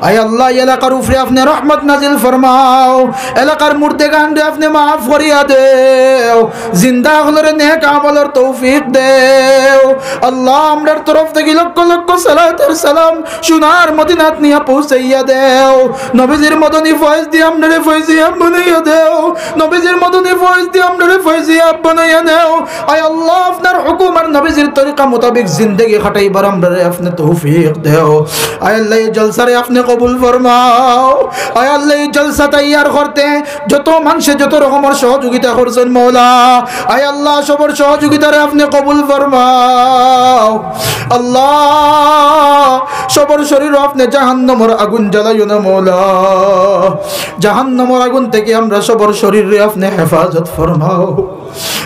আয় আল্লাহ, এলাকার উপরে আপনি রহমত নাজিল ফরমাও, এলাকার মুর্দেগান রে আপনি মাফ করিয়া দেও, জিন্দা হলরে নেক আমলের তৌফিক দেও। আল্লাহ, আমরার তরফ থেকে লক্ষ লক্ষ সালাতের সালাম সোনার মদিনাত নিয়ে পৌঁছাইয়া দেও। নবীজির মদনী ফয়েজ দিয়ে আমরারে ফয়েজিয়াব বানাইয়া দেও, নবীজির মদনী ফয়েজ দিয়ে আমরারে ফয়েজিয়াব বানাইয়া দেও। আয় আল্লাহ, আপনার হুকুম আর নবীজির তরিকা মোতাবেক জিন্দেগি খাটাইবার আমরারে আপনি তৌফিক দেও। আয় আল্লাহ, এই জলসারে আপনি কবুল ফরমাও। আয় আল্লাহ, এই জলসা তৈয়ার করতে যত মানুষে যত রকমের সহযোগিতা করছেন মওলা, আয় আল্লাহ সবার সহযোগিতারে আপনি কবুল ফরমাও। আল্লাহ, সবার শরীর আপনি জাহান্নামের আগুন জ্বালাইও না মওলা, জাহান্নামের আগুন থেকে আমরা সবার শরীরে আপনি হেফাজত ফরমাও।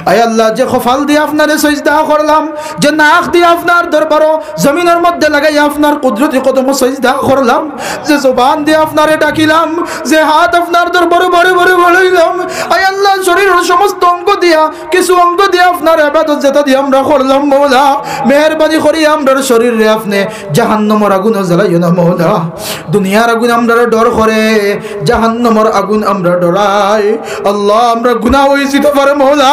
আয় আল্লাহ, যে কপাল দিয়ে আপনারে সিজদা করলাম, যে নাক দিয়ে আপনার দরবারও জমিনের মধ্যে লাগাই আপনার কুদরতি কদম সিজদা করলাম, যে জবান দিয়ে আপনারে ডাকিলাম, যে হাত আপনার দরবারে বড় বড় বড়াইলাম, আয় আল্লাহ শরীরের সমস্ত অঙ্গ দিয়া কিছু অঙ্গ দিয়ে আপনার ইবাদত যেটা দিয়ে আমরা করলাম মওলা, মেহেরবানি করি আমরার শরীরে আপনি জাহান্নামের আগুন জ্বালাইও না মওলা। দুনিয়ার আগুন আমরা ডর করে, জাহান্নামের আগুন আমরা ডরাই। আল্লাহ, আমরা গুনাহ হইছি তো পারে মওলা,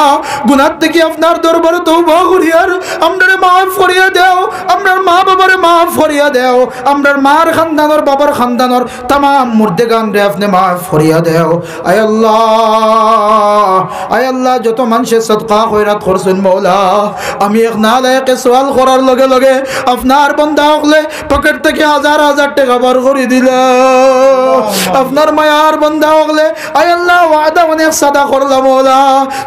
গুনাহ থেকে আপনার দরবারে তওবা করি আর আমরারে মাফ করিয়া দেও, আমরার মা বাবারে মাফ করিয়া দেও, আমরার মার খানদানর বাবার খানদানর तमाम মুর্দেগান রে আপনি মাফ করিয়া দেও। আয় আল্লাহ, আয় আল্লাহ, যত যত মানুষের সদকা খয়রাত করছেন মওলা আমি এক নালায়েকে সওয়াল করার লগে লগে আপনার বান্দা হলে পকেট থেকে হাজার হাজার টাকা বার করে দিলা আপনার মায়ার বান্দা হলে আয় আল্লাহ ওয়াদা অনেক সাদা করলাম মওলা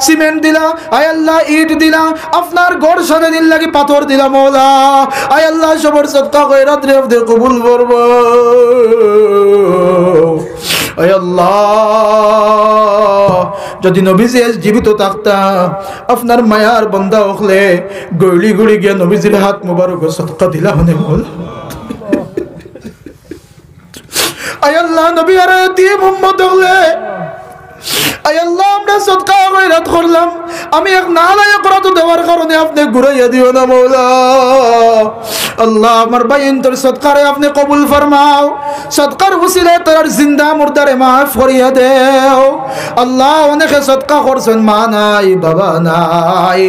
সিমেন্ট দিলা আয় আল্লাহ ইট দিলা আপনার ঘর সাজে দিন লাগি পাথর দিলা মওলা আয় আল্লাহ সবার সদকা খয়রাত রে আপনি কবুল করব আয় আল্লাহ যদি নবীজি জীবিত থাকতা আপনার মায়ার বান্দা হলে গলি গড়ি গিয়ে নবীজির হাত মুবারক সদকা দিলা হনে মওলা আয় আল্লাহ নবী আর দিয়ে মুহাম্মদ হলে আয় আল্লাহ আমরা সদকা খয়রাত করলাম আমি এক নালায়েক রাত দেওয়ার কারণে আপনি ঘুরাইয়া দিও না মওলা আল্লাহ আমার বাইন তোর সদকারে আপনি কবুল ফরমাও সদকার ওসিলায় তোর জিন্দা মুর্দারে মাফ করিয়া দেও আল্লাহ অনেকে সদকা করছেন মা নাই বাবা নাই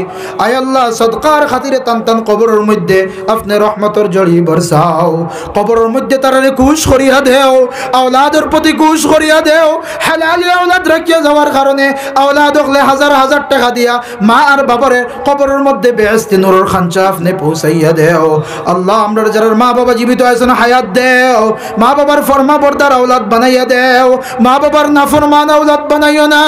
আয় আল্লাহ সদকার খাতিরে টান টান কবরের মধ্যে আপনি রহমতের জড়ি বরসাও কবরের মধ্যে তারারে খুশ করিয়া দেও আওলাদের প্রতি খুশ করিয়া দেও হালালি আওলাদ রাখিয়া যাওয়ার কারণে আওলাদ হলে হাজার হাজার টাকা দিয়া মা আর বাবারে কবরের মধ্যে বেহেশতি নূরের খানচা আপনি পৌঁছাইয়া দেও আল্লাহ আমরা যারা মা বাবা জীবিত আছেন হায়াত দেও মা বাবার ফরমা বরদার আওলাদ বানাইয়া দেও মা বাবার নাফরমান আওলাদ বানাইও না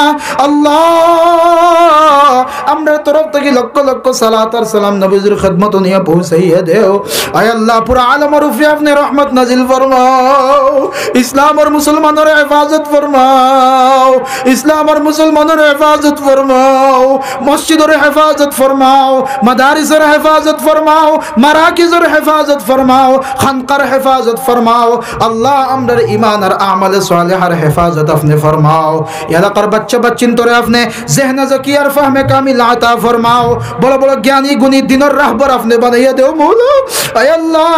আল্লাহ আমরা তরফ থেকে লক্ষ লক্ষ সালাত আর সালাম নবীজির খিদমত নিয়ে পৌঁছাইয়া দেও আয় আল্লাহ পুরা আলমের উপরে আপনি রহমত নাজিল ফরমাও ইসলাম আর মুসলমানের হেফাজত ফরমাও ইসলাম আর মুসলমানের হেফাজত ফরমাও মসজিদের হেফাজত ফরমাও মাদারিসের হেফাজত ফরমাও মারাকিজের হেফাজত ফরমাও খানকার হেফাজত ফরমাও আল্লাহ আমরার ঈমান আর আমাল সালেহার হেফাজত আপনি ফরমাও এলাকার বাচ্চা বাচ্চিন তোরে আপনি জেহনে যাকি আর ফাহমে কামিল আতা ফরমাও বড় বড় জ্ঞানী গুণী দিনের রাহবার আপনি বানাইয়া দেও মওলা আয় আল্লাহ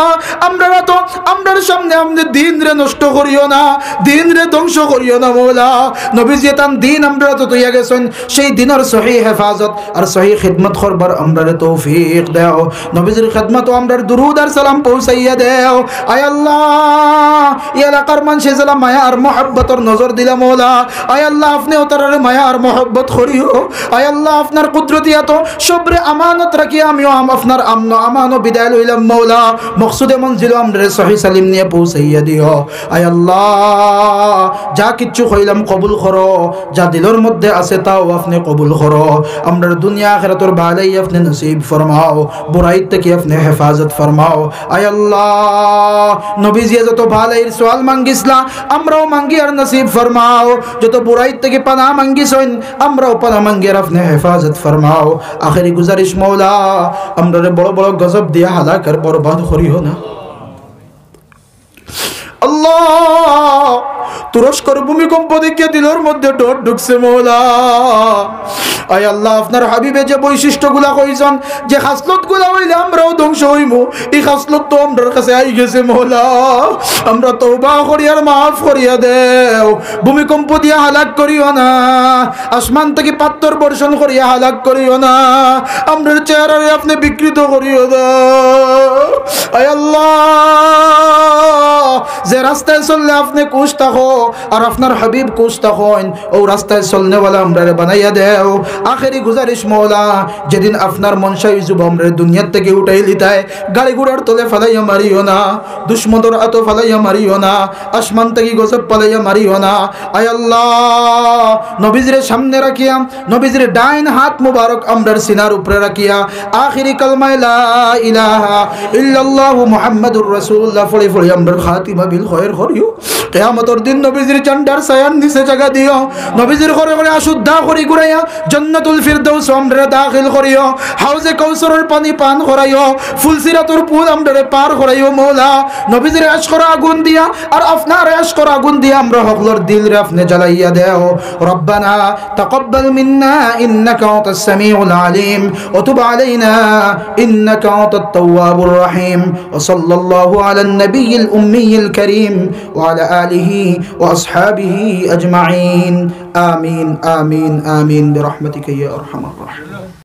আমরা তো আমরার সামনে আপনি দিন রে নষ্ট করিও না দিন রে ধ্বংস করিও না মওলা নবীজি তান দিন আমরা তো তৈয়া গেছেন সেই দিনের সহিহ হেফাজত আর সহিহ খিদমত করবার আমরারে তৌফিক দাও নবীজির খিদমত ও আমরার দুরুদ আর সালাম পৌঁছাইয়া দেও আয় আল্লাহ এই এলাকার মানুষে যারা মায়া আর মহব্বতর নজর দিলা মওলা আয় আল্লাহ আপনি ওতার মায়া আর মহব্বত করিও আয় আল্লাহ আপনার কুদরতি এত সবরে আমানত রাখি আমিও আপনার আমন আমানো বিদায় লইলাম মওলা মকসুদে মঞ্জিল আমরারে সহিহ সালিম নিয়ে পৌঁছাইয়া দিও আয় আল্লাহ যা কিচ্ছু কইলাম কবুল করো যা দিলের মধ্যে আছে তাও আপনি কবুল করো আমরার দুনিয়া আখিরাতের ভালাই আপনি নসিব ফরমাও বুরাই থেকে আপনি হেফাজত ফরমাও আয় আল্লাহ নবীজি যত ভালাইর সওয়াল মাঙ্গিসলা আমরাও মাঙ্গি আর নসিব ফরমাও যত বুরাই থেকে পানাহ মাঙ্গিছেন আমরাও পানাহ মাঙ্গি আর আপনি হেফাজত ফরমাও আখেরি গুজারিশ মওলা আমরারে বড় বড় গজব দিয়া হালাক আর বরবাদ করিও না আল্লাহ তুরস্কর ভূমিকম্প দেখে দিলের মধ্যে ডর ঢুকছে মওলা আয় আল্লাহ আপনার হাবিবে যে বৈশিষ্ট্যগুলা কইছেন যে খাসলতগুলা হইলে আমরাও ধ্বংস হইমু এই খাসলত তো আমরার কাছে আই গেছে মওলা আমরা তওবা করি আর মাফ করিয়া দেও ভূমিকম্প দিয়া হালাক করিও না আসমান থেকে পাথর বর্ষণ করিয়া হালাক করিও না আমরার চেহারারে আপনি বিকৃত করিও দাও আয় আল্লাহ যে রাস্তায় চললে আপনি খুশ থাকো আর আপনার হাবিব খুশ থাকেন ও রাস্তায় চলনে वाला আমরারে বানাইয়া দেও আখেরি গুজারিশ মওলা যেদিন আপনার মনসা ইজুব আমরে দুনিয়া থেকে উঠাই লিতায় গাড়ি ঘোড়ার তলে ফেলাইয়া মারিও না দুশমনর আত ফেলাইয়া মারিও না আসমান থেকে গজব পালাইয়া মারিও না আয় আল্লাহ নবীজির সামনে রাখিয়া নবীজির ডাইন হাত মুবারক আমরার সিনার উপরে রাখিয়া আখেরি কালমা লা ইলাহা ইল্লাল্লাহু মুহাম্মাদুর রাসূলুল্লাহ ফড়ি ফড়ি আমরার খাতিমা বিল খায়র করিও কিয়ামতের দিন নবীজির চান্ডার ছায়ার নিচে জায়গা দিও নবীজির ঘরে ঘরে আশুদ্ধা করি ঘুরাইয়া জান্নাতুল ফিরদাউস আমরে দাখিল করিও হাউজে কাউসারের পানি পান করাইও ফুলসিরাতুর পুল আমরে পার করাইও মওলা নবীজির আশকর আগুন দিয়া আর আপনার আশকর আগুন দিয়া আমরা হকলর দিল রে আপনি জ্বালাইয়া দেও রব্বানা তাকাব্বাল মিন্না ইন্নাকা আনতাস সামিউল আলিম ওয়া তুব আলাইনা ইন্নাকা আনতাত তাওয়াবুর রহিম ওয়া সাল্লাল্লাহু আলান নাবিয়্যিল উম্মিয়্যিল কারীম ওয়া আলা আলিহি ওয়া আসহাবিহি আজমাইন আমিন আমিন আমিন برحمتك يا ارحم الراحمين